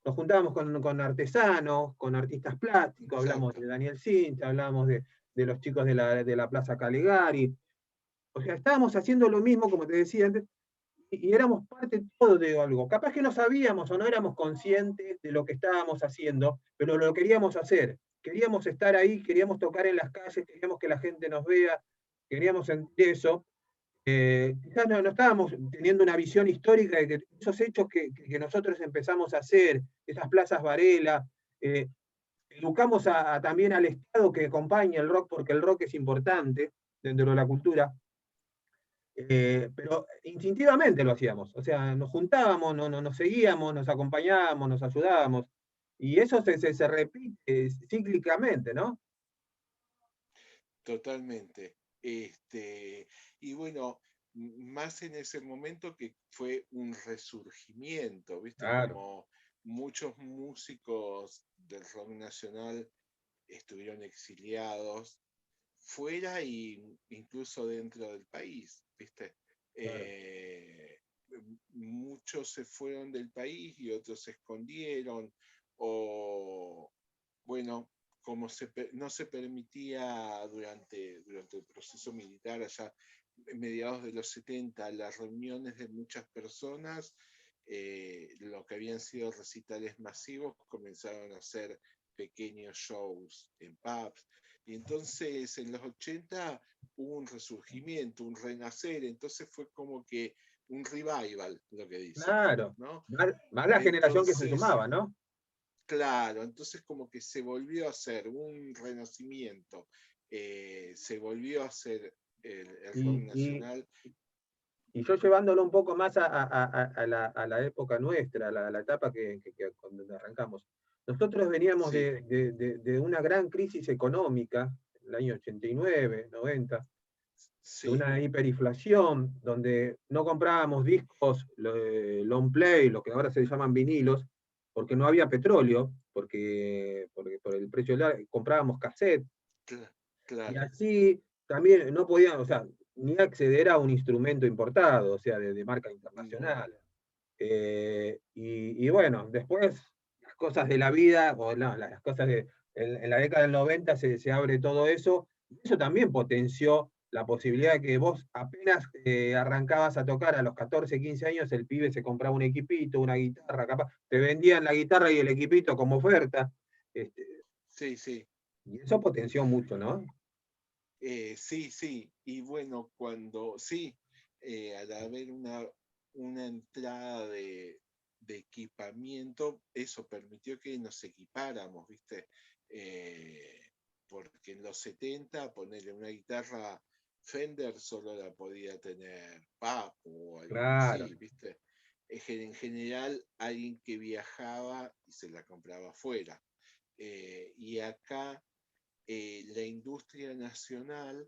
nos juntábamos con artesanos, con artistas plásticos, hablamos de Exacto. Daniel Cincha, hablamos de los chicos de la Plaza Calegari. O sea, estábamos haciendo lo mismo, como te decía antes, y éramos parte todo de algo. Capaz que no sabíamos o no éramos conscientes de lo que estábamos haciendo, pero lo queríamos hacer. Queríamos estar ahí, queríamos tocar en las calles, queríamos que la gente nos vea, queríamos sentir eso. Quizás no estábamos teniendo una visión histórica de que esos hechos que nosotros empezamos a hacer, esas plazas Varela, educamos también al Estado que acompaña el rock, porque el rock es importante dentro de la cultura, pero instintivamente lo hacíamos, o sea, nos juntábamos, nos seguíamos, nos acompañábamos, nos ayudábamos, y eso se repite cíclicamente, ¿no? Totalmente. Y bueno, más en ese momento que fue un resurgimiento, ¿viste? Claro, Como muchos músicos del rock nacional estuvieron exiliados fuera e incluso dentro del país, ¿viste? claro. Eh, Muchos se fueron del país y otros se escondieron, o bueno, como no se permitía durante el proceso militar allá en mediados de los 70 las reuniones de muchas personas, lo que habían sido recitales masivos comenzaron a ser pequeños shows en pubs. Y entonces en los 80 hubo un resurgimiento, un renacer, entonces fue como que un revival, lo que dicen, Claro, ¿no? más la generación que se Entonces, sumaba, ¿no? claro, entonces como que se volvió a hacer un renacimiento, se volvió a hacer el rock Y, y, nacional. y yo llevándolo un poco más a la época nuestra, a la etapa donde arrancamos. Nosotros veníamos Sí, de una gran crisis económica, en el año 89, 90, de sí, una hiperinflación, donde no comprábamos discos long play, lo que ahora se llaman vinilos, porque no había petróleo, porque por el precio del comprábamos cassette, y claro. así también no podían, o sea, ni acceder a un instrumento importado, o sea, de marca No, internacional. Y bueno, después las cosas de la vida, o no, las cosas en la década del 90 se abre todo eso, y eso también potenció la posibilidad de que vos apenas arrancabas a tocar a los 14, 15 años, el pibe se compraba un equipito, una guitarra, capaz, te vendían la guitarra y el equipito como oferta, este, sí, sí. y eso potenció mucho, ¿no? Sí, sí, y bueno, sí, al haber una entrada de equipamiento, eso permitió que nos equipáramos, ¿viste? Eh, Porque en los 70 ponerle una guitarra Fender solo la podía tener Papo o alguien Claro. así, ¿viste? En general, alguien que viajaba y se la compraba afuera. Y acá la industria nacional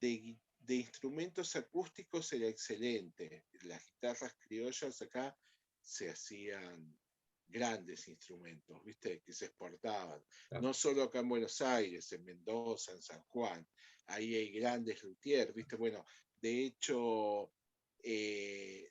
de instrumentos acústicos era excelente. Las guitarras criollas acá se hacían grandes instrumentos, ¿viste? Que se exportaban. Claro. No solo acá en Buenos Aires, en Mendoza, en San Juan. Ahí hay grandes luthiers, ¿viste? Bueno, de hecho,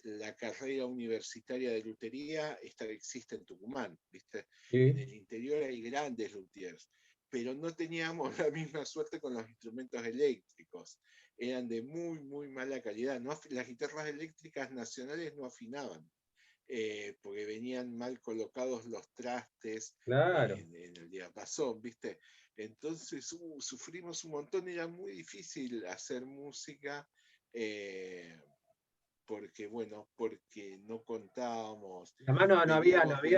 la carrera universitaria de lutería existe en Tucumán, ¿viste? En Sí, el interior hay grandes luthiers, pero no teníamos la misma suerte con los instrumentos eléctricos. Eran de muy, muy mala calidad. No, las guitarras eléctricas nacionales no afinaban, porque venían mal colocados los trastes claro. en el diapasón, ¿viste? Entonces sufrimos un montón, era muy difícil hacer música, eh, porque, bueno, porque no contábamos, Además no había, veníamos de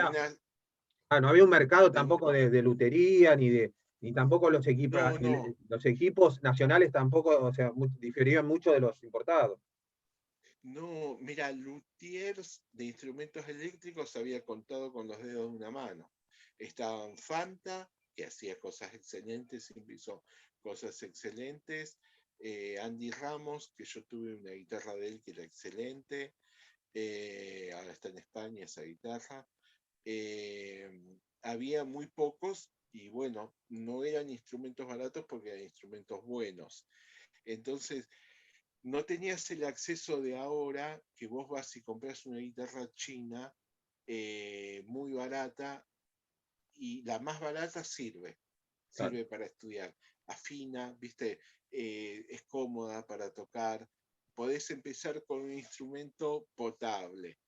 una... no había un mercado de- tampoco de lutería, ni tampoco no, no, los equipos nacionales tampoco, o sea, diferían mucho de los importados. no, mira, luthiers de instrumentos eléctricos había contado con los dedos de una mano. Estaban Fanta, que hacía cosas excelentes, hizo cosas excelentes. Andy Ramos, que yo tuve una guitarra de él que era excelente. Ahora está en España esa guitarra. Había muy pocos y bueno, no eran instrumentos baratos porque eran instrumentos buenos. Entonces, no tenías el acceso de ahora que vos vas y compras una guitarra china muy barata y la más barata Claro. sirve para estudiar, afina, viste, es cómoda para tocar, podés empezar con un instrumento potable.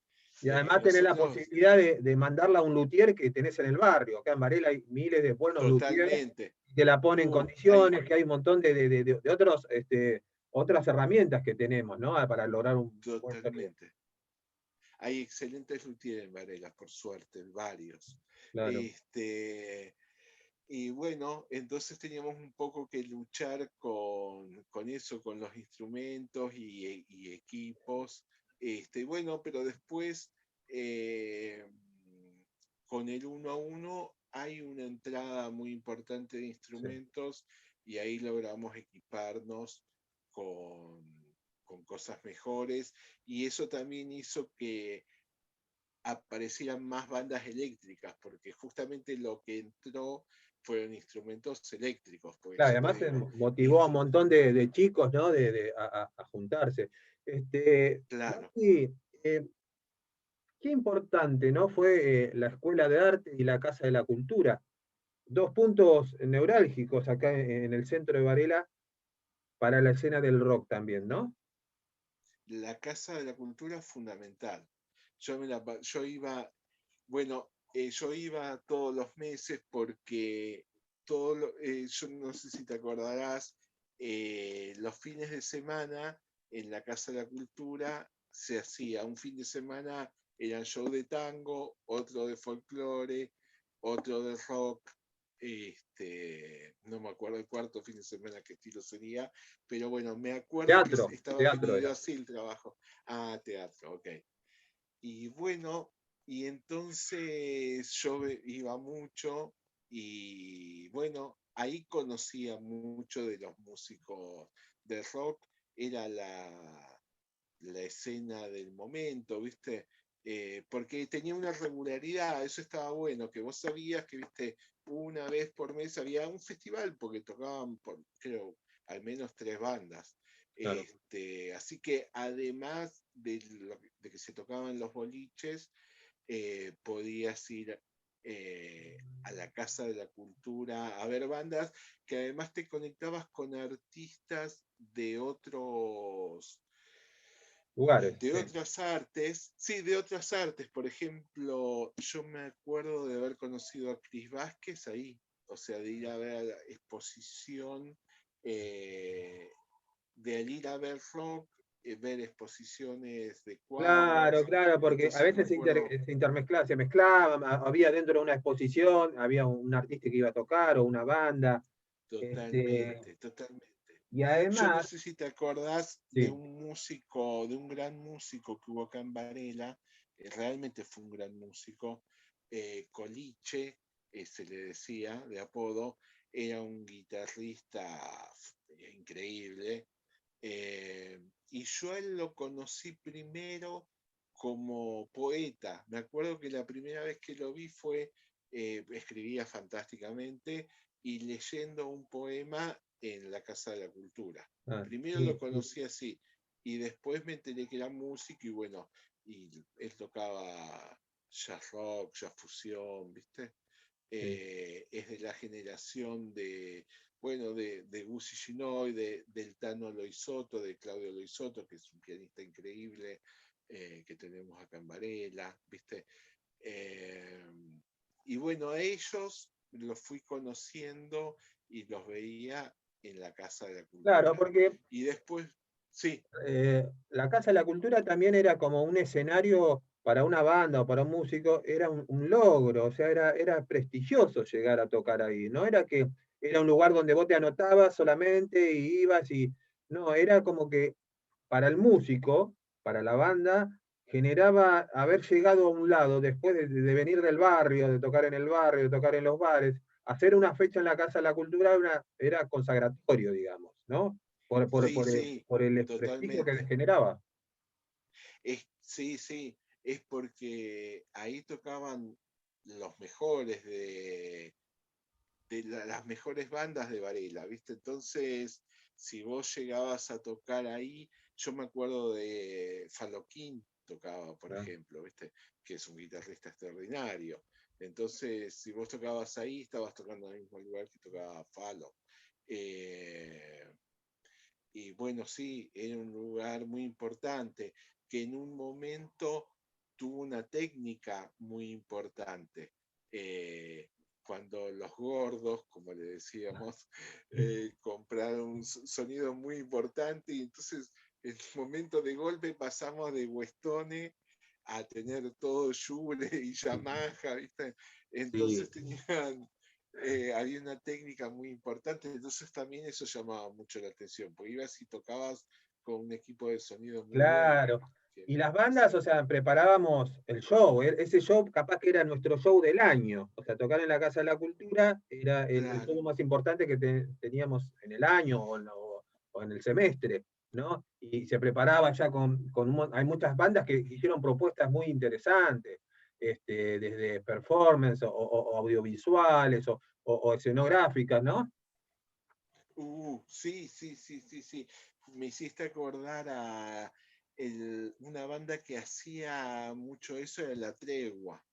Y además tenés la Nosotros, posibilidad de mandarla a un luthier que tenés en el barrio. Acá en Varela hay miles de buenos luthiers totalmente, que la ponen en hay condiciones, que hay un montón de otros, otras herramientas que tenemos, ¿no? Para lograr un buen sonido. totalmente. Hay excelentes luthiers en Varela, por suerte, varios. Claro. Este, y bueno, entonces teníamos un poco que luchar con eso, con los instrumentos y equipos. Bueno, pero después, con el uno a uno, hay una entrada muy importante de Sí. instrumentos y ahí logramos equiparnos con, con cosas mejores. Y eso también hizo que aparecieran más bandas eléctricas, porque justamente lo que entró fueron instrumentos eléctricos, por Claro, eso te además te digo. motivó a un montón de chicos, ¿no? A juntarse. Claro, Mati, qué importante, ¿no? Fue la Escuela de Arte y la Casa de la Cultura. Dos puntos neurálgicos acá en el centro de Varela para la escena del rock también, ¿no? la Casa de la Cultura es fundamental. Yo iba, bueno, yo iba todos los meses porque yo no sé si te acordarás, los fines de semana en la Casa de la Cultura se hacía un fin de semana, eran show de tango, otro de folclore, otro de rock, no me acuerdo el cuarto fin de semana qué estilo sería, pero bueno, me acuerdo que estaba Teatro dividido era. así el trabajo. Ah, teatro, ok. Y bueno, y entonces yo iba mucho y bueno, ahí conocía mucho de los músicos de rock, era la escena del momento, ¿viste? Porque tenía una regularidad, eso estaba bueno, que vos sabías que, ¿viste? Una vez por mes había un festival, porque tocaban, creo, al menos 3 bandas. Claro. Así que además de que se tocaban los boliches, podías ir a la Casa de la Cultura a ver bandas que además te conectabas con artistas Lugares, de sí. otras artes, sí, de otras artes. Por ejemplo, yo me acuerdo de haber conocido a Cris Vázquez ahí, o sea, de ir a ver la exposición, eh, de ir a ver rock, ver exposiciones de Claro, cuadros. claro, porque a Entonces me veces acuerdo se intermezclaba, se mezclaban, había dentro de una exposición, había un artista que iba a tocar o una banda, este, totalmente, totalmente. y Yo no además, sé si te acordás de sí, un músico, de un gran músico que hubo acá en Varela, realmente fue un gran músico, Coliche, se le decía de apodo, era un guitarrista increíble, eh, y yo a él lo conocí primero como poeta. Me acuerdo que la primera vez que lo vi fue, escribía fantásticamente y leyendo un poema en la Casa de la Cultura. Primero lo sí, sí, conocí así y después me enteré que era músico y bueno, y él tocaba jazz rock, jazz fusión, ¿viste? sí, Es de la generación bueno, de Gussi Ginoy, del Tano Loisoto, de Claudio Loisoto, que es un pianista increíble, que tenemos acá en Varela, ¿viste? Eh, y bueno, a ellos los fui conociendo y los veía en la Casa de la claro, Cultura. porque Y después, sí, la Casa de la Cultura también era como un escenario para una banda o para un músico, era un logro, o sea, era prestigioso llegar a tocar ahí, no era que era un lugar donde vos te anotabas solamente y ibas y, no, era como que para el músico, para la banda, generaba haber llegado a un lado, después de venir del barrio, de tocar en el barrio, de tocar en los bares, hacer una fecha en la Casa de la Cultura era consagratorio, digamos, ¿no? sí, sí, Por el prestigio que totalmente. generaba. Sí, sí, es porque ahí tocaban los mejores las mejores bandas de Varela, ¿viste? Entonces, si vos llegabas a tocar ahí, yo me acuerdo de Faloquín tocaba, por ¿No? ejemplo, ¿viste? Que es un guitarrista extraordinario. Entonces, si vos tocabas ahí, estabas tocando en el mismo lugar que tocaba Falo. Eh, y bueno, sí, era un lugar muy importante, que en un momento tuvo una técnica muy importante. Eh, Cuando los gordos, como le decíamos, compraron un sonido muy importante y entonces en un momento de golpe pasamos de Westone a tener todo Shure y Yamaha, ¿viste? Sí, Entonces había una técnica muy importante, entonces también eso llamaba mucho la atención, porque ibas y tocabas con un equipo de sonido muy bueno. claro. Que, Y las bandas, o sí, sea, preparábamos el show, ese show capaz que era nuestro show del año, o sea, tocar en la Casa de la Cultura era el claro. show más importante que teníamos en el año o en el semestre, ¿no? Y se preparaba ya hay muchas bandas que hicieron propuestas muy interesantes, desde performance o audiovisuales o escenográficas, ¿no? Sí, sí, sí, sí, sí. Me hiciste acordar a una banda que hacía mucho eso, era La Tregua.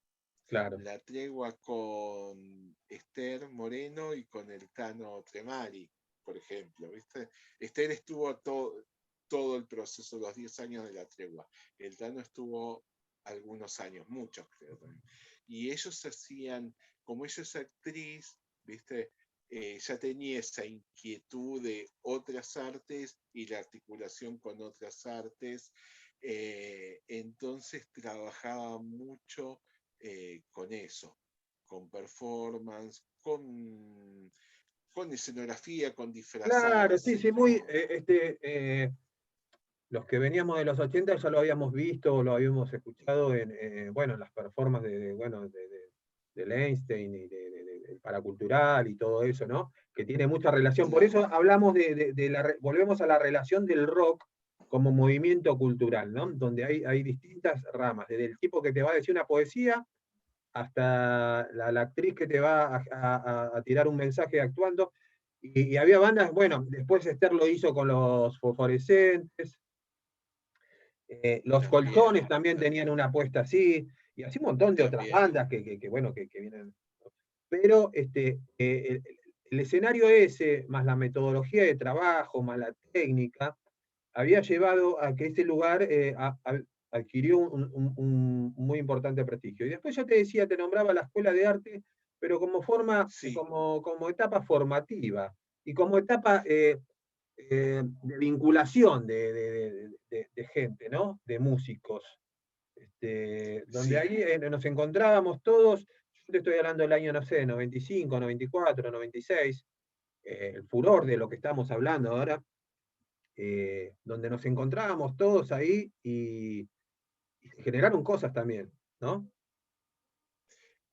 Claro. La Tregua con Esther Moreno y con el Tano Tremari, por ejemplo, ¿viste? Esther estuvo todo el proceso, los 10 años de La Tregua. El Tano estuvo algunos años, muchos creo también. y ellos hacían, como ella es actriz, ¿viste? Ya tenía esa inquietud de otras artes y la articulación con otras artes, entonces trabajaba mucho con eso, con performance, con escenografía, con Claro, sí, disfrazarse, sí, muy, con... los que veníamos de los 80 ya lo habíamos visto, lo habíamos escuchado en, bueno, en las performances bueno, del Einstein y del Paracultural y todo eso, ¿no? Que tiene mucha relación. Por Claro, eso hablamos volvemos a la relación del rock como movimiento cultural, ¿no? Donde hay distintas ramas, desde el tipo que te va a decir una poesía hasta la actriz que te va a tirar un mensaje actuando. Y había bandas, bueno, después Esther lo hizo con los fosforescentes, los también, colchones también tenían una apuesta así, y así un montón de otras también. bandas bueno, que vienen. Pero el escenario ese, más la metodología de trabajo, más la técnica, había llevado a que ese lugar adquirió un muy importante prestigio. Y después ya te decía, te nombraba la escuela de arte, pero como forma, Sí, como etapa formativa y como etapa de vinculación de gente, ¿no? De músicos. Donde sí. ahí nos encontrábamos todos, yo te estoy hablando del año, no sé, 95, 94, 96, el furor de lo que estamos hablando ahora, donde nos encontrábamos todos ahí y se generaron cosas también, ¿no?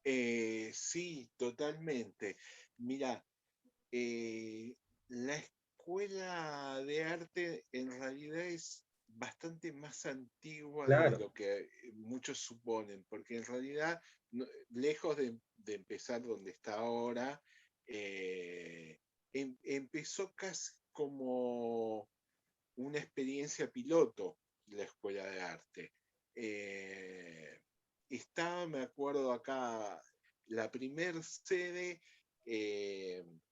Sí, totalmente. Mira, la escuela de arte en realidad es bastante más antigua de Claro, lo que muchos suponen, porque en realidad, lejos de empezar donde está ahora, empezó casi como una experiencia piloto la escuela de arte. Eh, Estaba, me acuerdo acá, la primer sede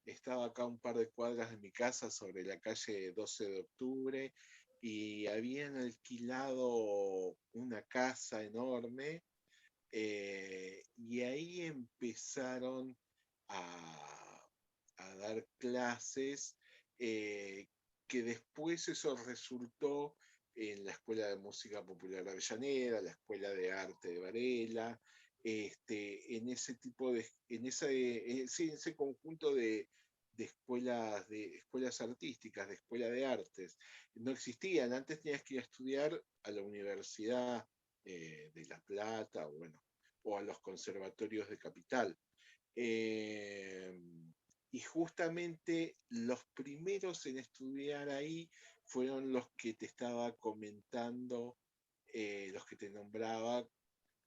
estaba acá a un par de cuadras de mi casa sobre la calle 12 de octubre y habían alquilado una casa enorme y ahí empezaron a, a dar clases eh, que después eso resultó en la Escuela de Música Popular de Avellaneda, la Escuela de Arte de Varela, en ese tipo de, sí, en ese conjunto de escuelas artísticas, de escuela de artes. No existían, antes tenías que ir a estudiar a la Universidad de La Plata, bueno, o a los conservatorios de Capital. Eh, y justamente los primeros en estudiar ahí fueron los que te estaba comentando, los que te nombraba.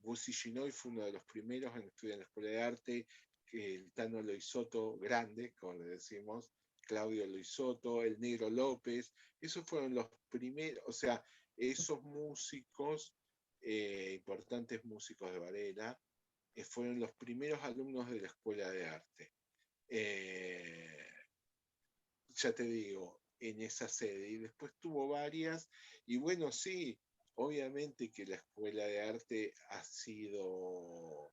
Guzzi Ginoy fue uno de los primeros en estudiar en la Escuela de Arte, el Tano Loisoto grande, como le decimos, Claudio Loisoto, el Negro López, esos fueron los primeros, o sea, esos músicos, importantes músicos de Varela, fueron los primeros alumnos de la Escuela de Arte. Eh, ya te digo, en esa sede. Y después tuvo varias, y bueno, sí, obviamente que la Escuela de Arte ha sido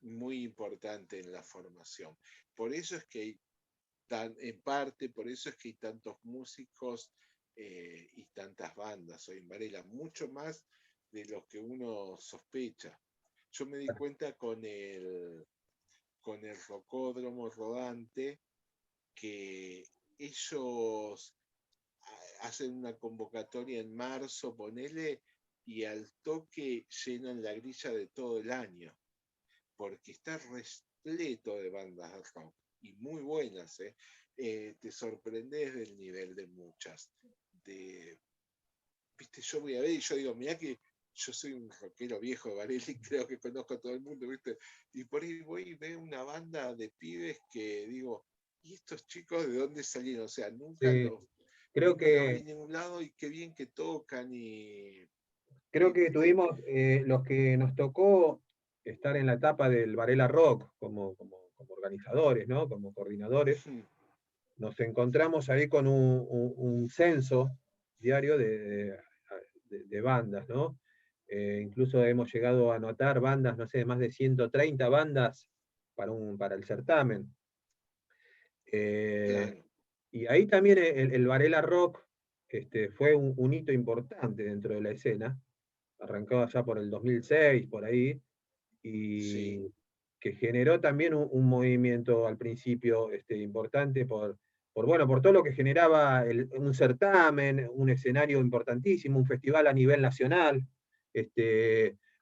muy importante en la formación. Por eso es que hay en parte, por eso es que hay tantos músicos y tantas bandas hoy en Varela, mucho más de lo que uno sospecha. Yo me di cuenta con el rocódromo rodante que ellos hacen una convocatoria en marzo, ponele, y al toque llenan la grilla de todo el año, porque está repleto de bandas de rock y muy buenas, ¿eh? Te sorprendes del nivel de muchas. De, viste, yo voy a ver y yo digo, mirá que yo soy un rockero viejo de Varela y creo que conozco a todo el mundo, ¿viste? Y por ahí voy y veo una banda de pibes que digo, ¿y estos chicos de dónde salieron? O sea, sí, creo nunca los vi que, en ningún lado y qué bien que tocan creo y que viste, tuvimos, los que nos tocó estar en la etapa del Varela Rock como organizadores, ¿no? Como coordinadores, nos encontramos ahí con un censo diario de bandas, ¿no? Incluso hemos llegado a anotar bandas, no sé, más de 130 bandas para el certamen. Eh, Claro, y ahí también el Varela Rock fue un hito importante dentro de la escena. Arrancó allá por el 2006, por ahí, sí. y que generó también un movimiento al principio importante bueno, por todo lo que generaba un certamen, un escenario importantísimo, un festival a nivel nacional,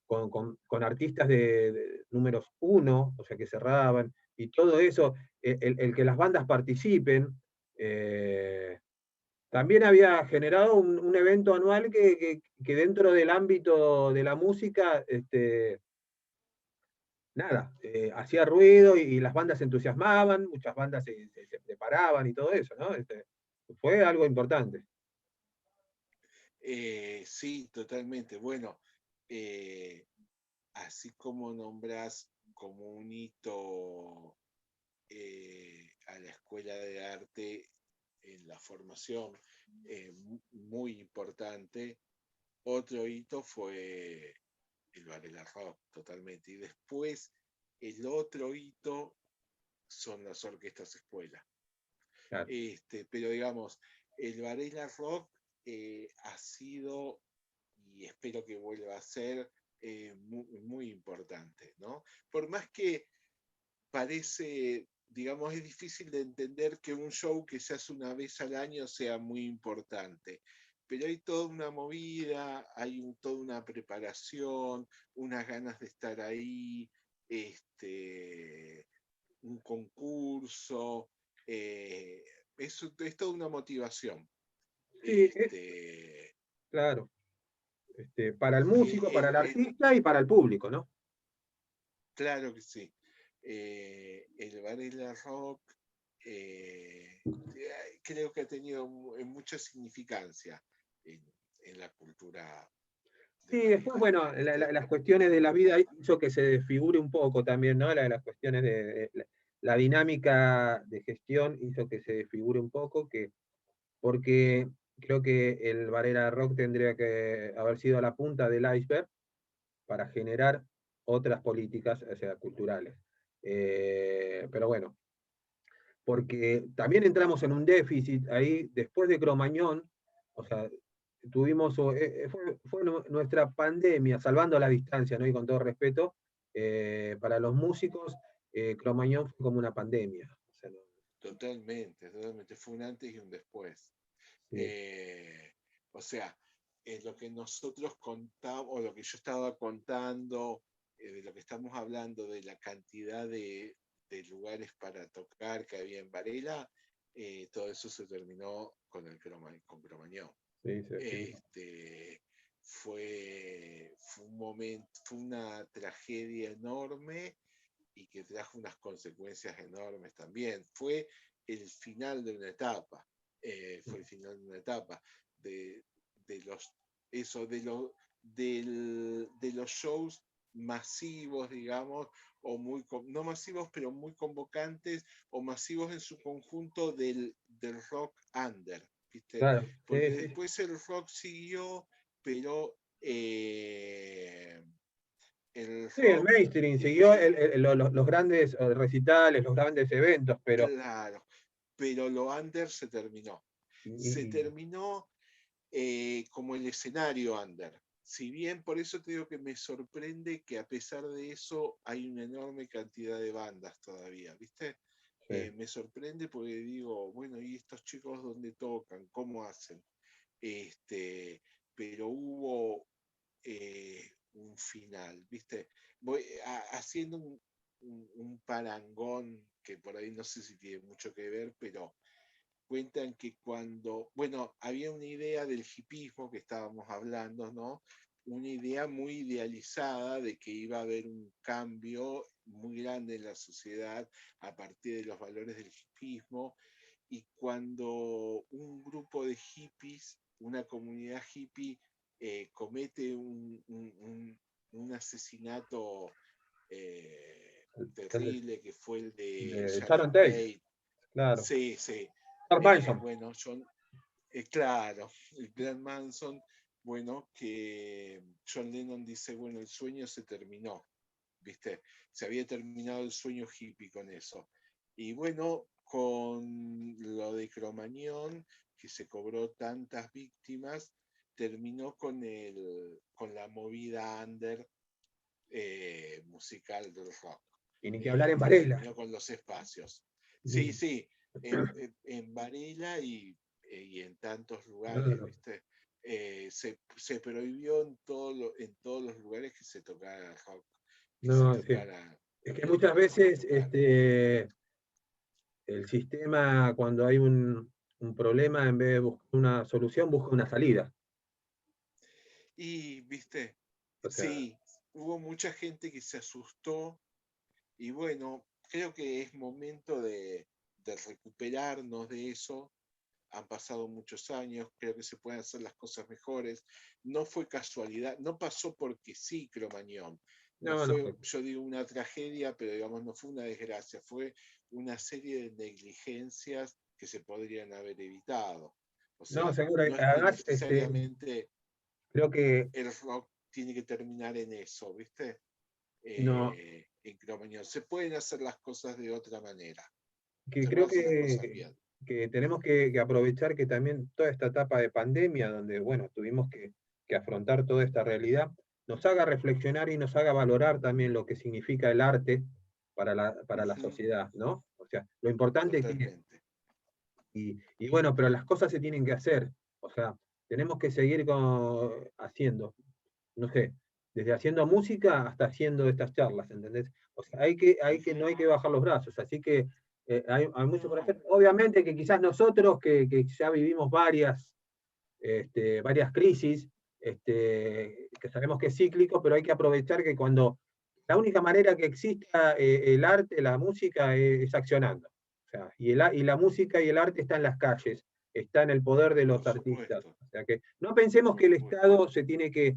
con artistas de números uno, o sea, que cerraban, y todo eso, el que las bandas participen, eh, también había generado un evento anual que dentro del ámbito de la música, nada, hacía ruido y las bandas se entusiasmaban, muchas bandas se preparaban y todo eso, ¿no? Fue algo importante. Sí, totalmente. Bueno, eh, así como nombras como un hito a la escuela de arte en la formación muy importante, otro hito fue el Varela Rock, totalmente. Y después el otro hito son las orquestas escuela. Claro. Pero digamos, el Varela Rock ha sido, y espero que vuelva a ser, muy, muy importante, ¿no? Por más que parece, digamos, es difícil de entender que un show que se hace una vez al año sea muy importante. Pero hay toda una movida, hay toda una preparación, unas ganas de estar ahí, un concurso, es toda una motivación. Sí, Este, claro. Para el músico, para el artista y para el público, ¿no? claro que sí. El Varela Rock creo que ha tenido mucha significancia en, en la cultura de Sí, después, Varela. bueno, las cuestiones de la vida hizo que se desfigure un poco también, ¿no? Las cuestiones la dinámica de gestión hizo que se desfigure un poco, porque creo que el Varela Rock tendría que haber sido la punta del iceberg para generar otras políticas, o sea, culturales. Pero bueno, porque también entramos en un déficit ahí después de Cromañón, o sea, tuvimos, fue nuestra pandemia, salvando la distancia, ¿no? Y con todo respeto, para los músicos, Cromañón fue como una pandemia. O sea, Totalmente, totalmente. Fue un antes y un después. sí, Eh, o sea, lo que nosotros contamos, o lo que yo estaba contando, de lo que estamos hablando, de la cantidad de lugares para tocar que había en Varela, todo eso se terminó con Cromañón. sí, sí, Este, fue un momento, fue una tragedia enorme y que trajo unas consecuencias enormes también. Fue el final de una etapa, fue el final de una etapa de, de los, eso, de los shows masivos, digamos, o muy, no masivos, pero muy convocantes, o masivos en su conjunto del rock under, ¿viste? claro, Porque sí, sí. después el rock siguió, pero el Sí, el rock mainstream siguió eh, los grandes recitales, los grandes eventos, pero claro, pero lo under se terminó. Se y- terminó como el escenario under. Si bien por eso te digo que me sorprende que a pesar de eso hay una enorme cantidad de bandas todavía, ¿viste? sí. Me sorprende porque digo, bueno, ¿y estos chicos dónde tocan? ¿Cómo hacen? Este, pero hubo un final, ¿viste? Voy haciendo un parangón que por ahí no sé si tiene mucho que ver, pero cuentan que cuando, bueno, había una idea del hipismo que estábamos hablando, ¿no? Una idea muy idealizada de que iba a haber un cambio muy grande en la sociedad a partir de los valores del hipismo, y cuando un grupo de hippies, una comunidad hippie, comete un asesinato El terrible, que fue el de de Sharon Sharon Tate, Tate. claro. Sí, sí. Charles Manson. Bueno, claro, el Plan Manson. bueno, que John Lennon dice, bueno, el sueño se terminó, ¿viste? Se había terminado el sueño hippie con eso. Y bueno, con lo de Cromañón, que se cobró tantas víctimas, terminó con la movida under musical del rock. Y ni que hablar en Varela. Terminó con los espacios. Sí, sí, en Varela y en tantos lugares, No, ¿viste? Se prohibió en todos los lugares que se tocara rock, que se no, sí. tocara Es que lo que muchas tenían que veces tocar. el sistema, cuando hay un problema, en vez de buscar una solución, busca una salida. Y, ¿viste? O sea, Sí, hubo mucha gente que se asustó y bueno, creo que es momento de recuperarnos de eso. Han pasado muchos años, creo que se pueden hacer las cosas mejores. No fue casualidad, no pasó porque sí, Cromañón. No no, no fue, fue. yo digo, una tragedia, pero digamos, no fue una desgracia, fue una serie de negligencias que se podrían haber evitado. O No, sea, seguro. no es que Además, necesariamente creo que el rock tiene que terminar en eso, ¿viste? no, En Cromañón. Se pueden hacer las cosas de otra manera. que Se creo pueden hacer las cosas bien. que tenemos que aprovechar que también toda esta etapa de pandemia, donde, bueno, tuvimos que afrontar toda esta realidad, nos haga reflexionar y nos haga valorar también lo que significa el arte para la Ujú, sociedad, ¿no? O sea, lo importante que es. totalmente. Y bueno, pero las cosas se tienen que hacer. O sea, tenemos que seguir haciendo, no sé, desde haciendo música hasta haciendo estas charlas, ¿entendés? O sea, no hay que bajar los brazos, así que hay mucho por No, hacer. Obviamente que quizás nosotros, que ya vivimos varias crisis, que sabemos que es cíclico, pero hay que aprovechar que cuando la única manera que exista el arte, la música, es accionando. O sea, y la música y el arte está en las calles, está en el poder de los por artistas. supuesto, O sea que no pensemos por que el supuesto. Estado se tiene que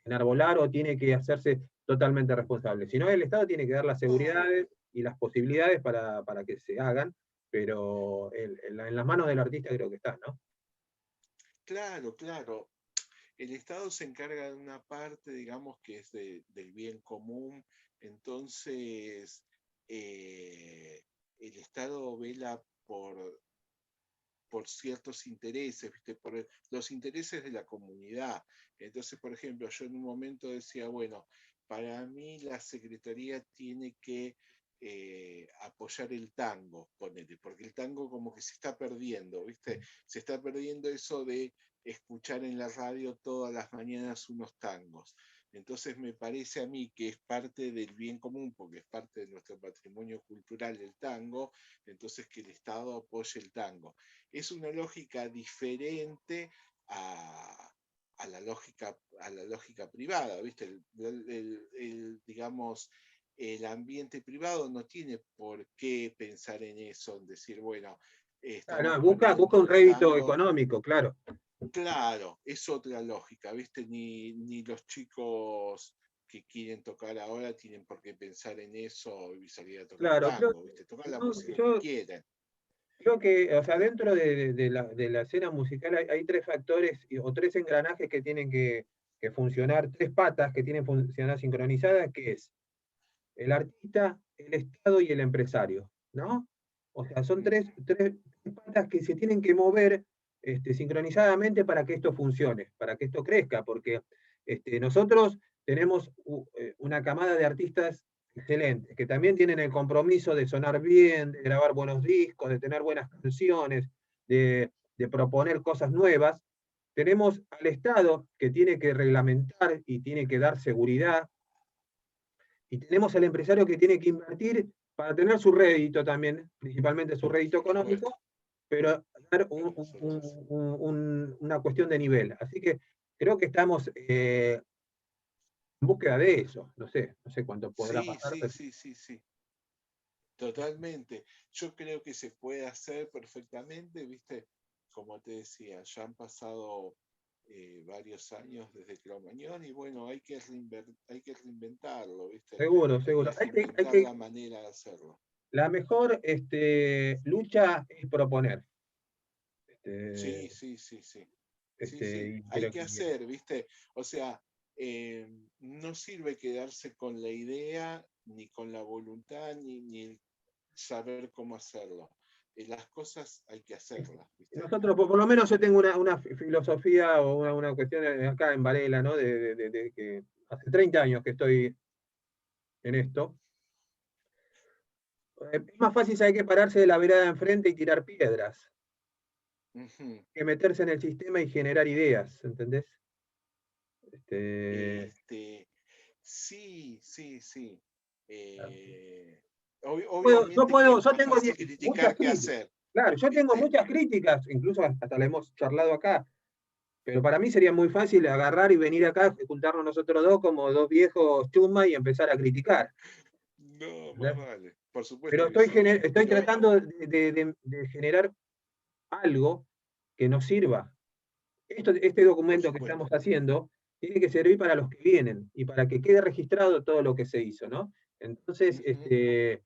enarbolar o tiene que hacerse totalmente responsable, sino el Estado tiene que dar las No, seguridades y las posibilidades para que se hagan, pero en las manos del artista creo que está, ¿no? claro, claro. El Estado se encarga de una parte, digamos, que es del bien común. Entonces, eh, el Estado vela por ciertos intereses, ¿viste? Por los intereses de la comunidad. Entonces, por ejemplo, yo en un momento decía, bueno, para mí la Secretaría tiene que apoyar el tango, ponete, porque el tango como que se está perdiendo, ¿viste? Se está perdiendo eso de escuchar en la radio todas las mañanas unos tangos. Entonces me parece a mí que es parte del bien común, porque es parte de nuestro patrimonio cultural el tango, entonces que el Estado apoye el tango. Es una lógica diferente a, a la lógica privada, ¿viste? Digamos, el ambiente privado no tiene por qué pensar en eso, en decir, bueno, Ah, no, estamos busca un poniendo rédito tango. económico, claro. Claro, es otra lógica, ¿viste? Ni los chicos que quieren tocar ahora tienen por qué pensar en eso y salir a tocar Claro, tango, ¿viste? Tocar la música que yo quieren. creo que, o sea, dentro de la escena musical hay tres factores o tres engranajes que tienen que funcionar, tres patas que tienen que funcionar sincronizadas, que es el artista, el Estado y el empresario, ¿no? O sea, son tres patas que se tienen que mover sincronizadamente para que esto funcione, para que esto crezca, porque nosotros tenemos una camada de artistas excelentes, que también tienen el compromiso de sonar bien, de grabar buenos discos, de tener buenas canciones, de proponer cosas nuevas. Tenemos al Estado que tiene que reglamentar y tiene que dar seguridad, y tenemos al empresario que tiene que invertir para tener su rédito también, principalmente su rédito Por supuesto, económico, pero dar pero eso es así. una cuestión de nivel. Así que creo que estamos en búsqueda de eso. No sé cuánto podrá Sí, pasar, sí, pero sí, sí, sí, totalmente. Yo creo que se puede hacer perfectamente, ¿viste? Como te decía, ya han pasado varios años desde Cromañón y bueno, hay que reinventarlo, ¿viste? seguro, Hay que seguro. reinventar la manera de hacerlo. La mejor lucha es proponer. Sí, Este, sí, sí, sí. Sí, sí, hay que Y hacer, ¿viste? O sea, no sirve quedarse con la idea, ni con la voluntad, ni el saber cómo hacerlo. Las cosas hay que hacerlas, ¿viste? nosotros, por lo menos yo tengo una filosofía o una cuestión acá en Varela, ¿no? De que hace 30 años que estoy en esto. Es más fácil, hay que pararse de la vereda de enfrente y tirar piedras, Ujú. que meterse en el sistema y generar ideas, ¿entendés? Este, Este, sí, sí, sí. Eh, yo obviamente que puedo, es yo más tengo fácil muchas criticar que críticas. hacer, Claro, yo tengo ¿viste? muchas críticas, incluso hasta la hemos charlado acá, pero para mí sería muy fácil agarrar y venir acá, juntarnos nosotros dos como dos viejos chusma y empezar a criticar. No, más ¿Verdad? vale, por Pero supuesto que sí. estoy Pero, tratando de generar algo que nos sirva. Este por documento que estamos supuesto. haciendo tiene que servir para los que vienen y para que quede registrado todo lo que se hizo, ¿no? Entonces, Ujú. es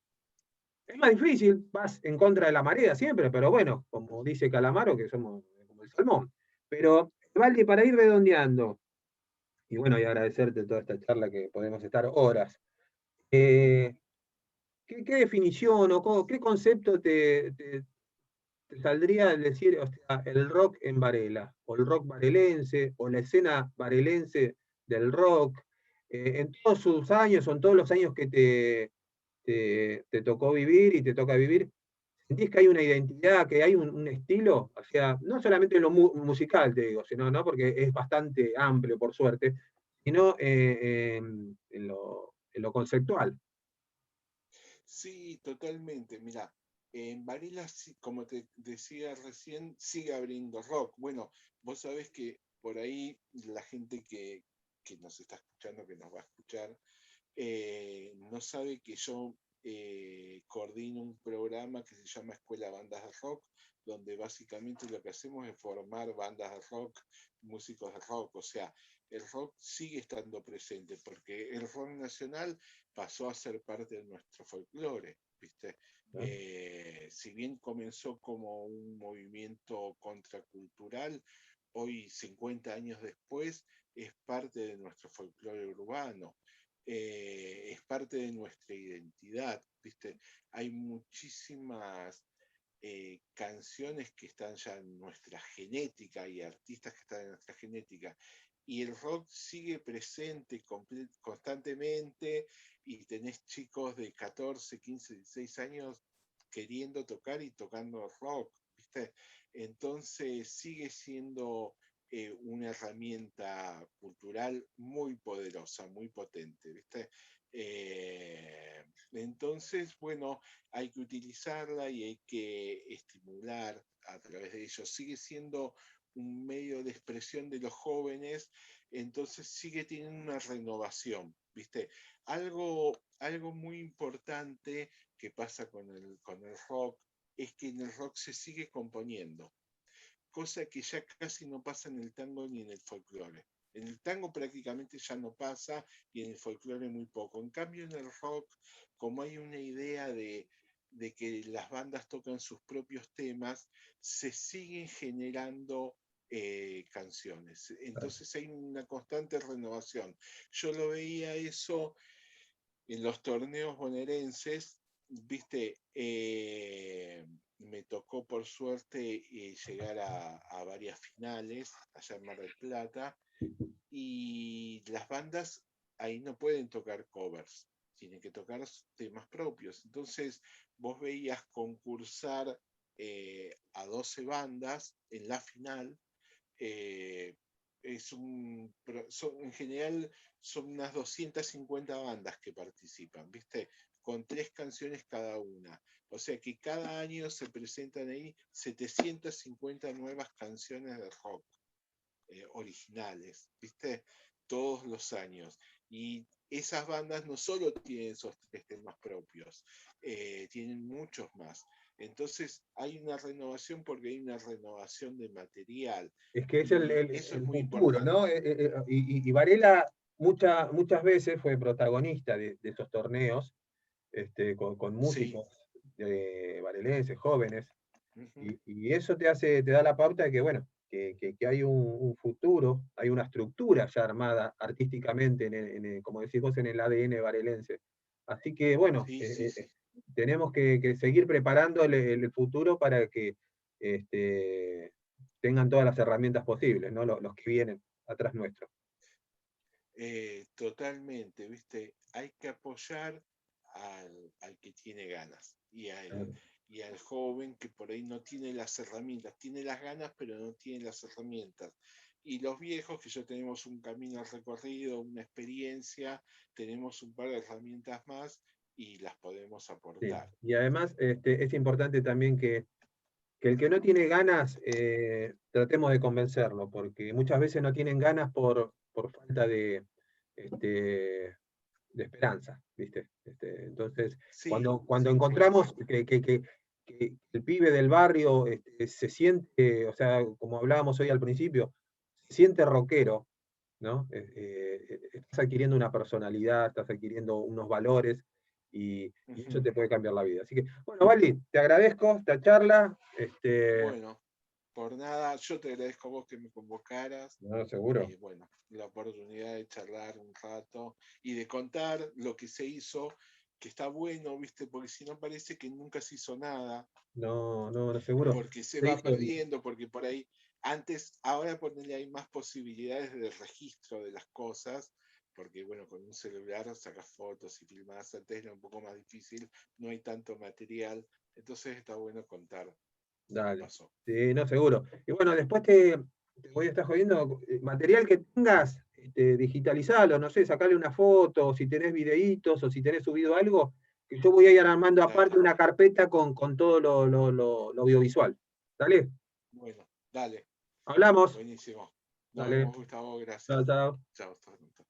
más difícil, vas en contra de la marea siempre, pero bueno, como dice Calamaro, que somos como el salmón. Pero, vale, para ir redondeando, y bueno, y agradecerte toda esta charla que podemos estar horas, eh, ¿qué definición o qué concepto te saldría decir, o sea, el rock en Varela, o el rock varelense, o la escena varelense del rock, en todos sus años, o en todos los años que te tocó vivir y te toca vivir, ¿sentís que hay una identidad, que hay un estilo? O sea, no solamente en lo musical, te digo, sino, ¿no? Porque es bastante amplio, por suerte, sino en lo conceptual. Sí, totalmente. Mira, en Varela, como te decía recién, sigue abriendo rock. Bueno, vos sabés que por ahí la gente que nos está escuchando, que nos va a escuchar, no sabe que yo coordino un programa que se llama Escuela Bandas de Rock, donde básicamente lo que hacemos es formar bandas de rock, músicos de rock, o sea, el rock sigue estando presente, porque el rock nacional pasó a ser parte de nuestro folclore, ¿viste? ¿No? Si bien comenzó como un movimiento contracultural, hoy 50 años después es parte de nuestro folclore urbano, es parte de nuestra identidad, ¿viste? Hay muchísimas canciones que están ya en nuestra genética y artistas que están en nuestra genética. Y el rock sigue presente constantemente y tenés chicos de 14, 15, 16 años queriendo tocar y tocando rock, ¿viste? Entonces sigue siendo una herramienta cultural muy poderosa, muy potente, ¿viste? Entonces, bueno, hay que utilizarla y hay que estimular a través de ello. Sigue siendo un medio de expresión de los jóvenes, entonces sigue teniendo una renovación, ¿viste? Algo muy importante que pasa con el rock es que en el rock se sigue componiendo, cosa que ya casi no pasa en el tango ni en el folclore. En el tango prácticamente ya no pasa y en el folclore muy poco. En cambio en el rock, como hay una idea de que las bandas tocan sus propios temas, se siguen generando canciones. Entonces hay una constante renovación. Yo lo veía eso en los torneos bonaerenses, viste, me tocó por suerte llegar a varias finales allá en Mar del Plata y las bandas ahí no pueden tocar covers, tienen que tocar temas propios. Entonces vos veías concursar a 12 bandas en la final, eh, en general son unas 250 bandas que participan, ¿viste? Con 3 canciones cada una. O sea que cada año se presentan ahí 750 nuevas canciones de rock originales, ¿viste? Todos los años. Y esas bandas no solo tienen esos 3 temas propios, tienen muchos más. Entonces hay una renovación porque hay una renovación de material Es que es y eso es el muy futuro, ¿no? importante. Y Varela muchas veces fue protagonista de esos torneos, con Sí. músicos varelenses, jóvenes, Uh -huh. y eso te da la pauta de que, bueno, que hay un futuro, hay una estructura ya armada artísticamente, como decís vos, en el ADN varelense. Así que, bueno, Sí, sí, sí. tenemos que seguir preparando el futuro para que este, tengan todas las herramientas posibles, ¿no? Los que vienen atrás nuestro. Totalmente, ¿viste? Hay que apoyar al que tiene ganas y al joven que por ahí no tiene las herramientas, tiene las ganas pero no tiene las herramientas. Y los viejos que ya tenemos un camino recorrido, una experiencia, tenemos un par de herramientas más y las podemos Sí. aportar. Y además es importante también que el que no tiene ganas, tratemos de convencerlo, porque muchas veces no tienen ganas por falta este, de esperanza, ¿viste? Entonces, Sí, cuando sí, puede encontramos ser. que el pibe del barrio se siente, o sea, como hablábamos hoy al principio, se siente rockero, ¿no? Estás adquiriendo una personalidad, estás adquiriendo unos valores y eso Ujú. te puede cambiar la vida. Así que, bueno, Vali, te agradezco esta charla. Bueno, por nada, yo te agradezco a vos que me convocaras. No, seguro. Bueno, la oportunidad de charlar un rato y de contar lo que se hizo, que está bueno, ¿viste? Porque si no parece que nunca se hizo nada, No, no, no, seguro. porque se Se va hizo, perdiendo, porque por ahí, antes, ahora ponerle hay más posibilidades de registro de las cosas, porque bueno, con un celular sacas fotos y filmas, antes era un poco más difícil, no hay tanto material, entonces está bueno contar lo que dale. pasó. Sí, no, seguro. Y bueno, después te voy a estar jodiendo. Material que tengas, digitalizalo, no sé, sacale una foto, si tenés videitos o si tenés subido algo, que yo voy a ir armando aparte Dale, una carpeta con todo lo audiovisual. ¿Dale? bueno, dale, Hablamos. buenísimo. Nos Dale. vemos, Gustavo, Chao, gracias. chao. Chao, hasta pronto.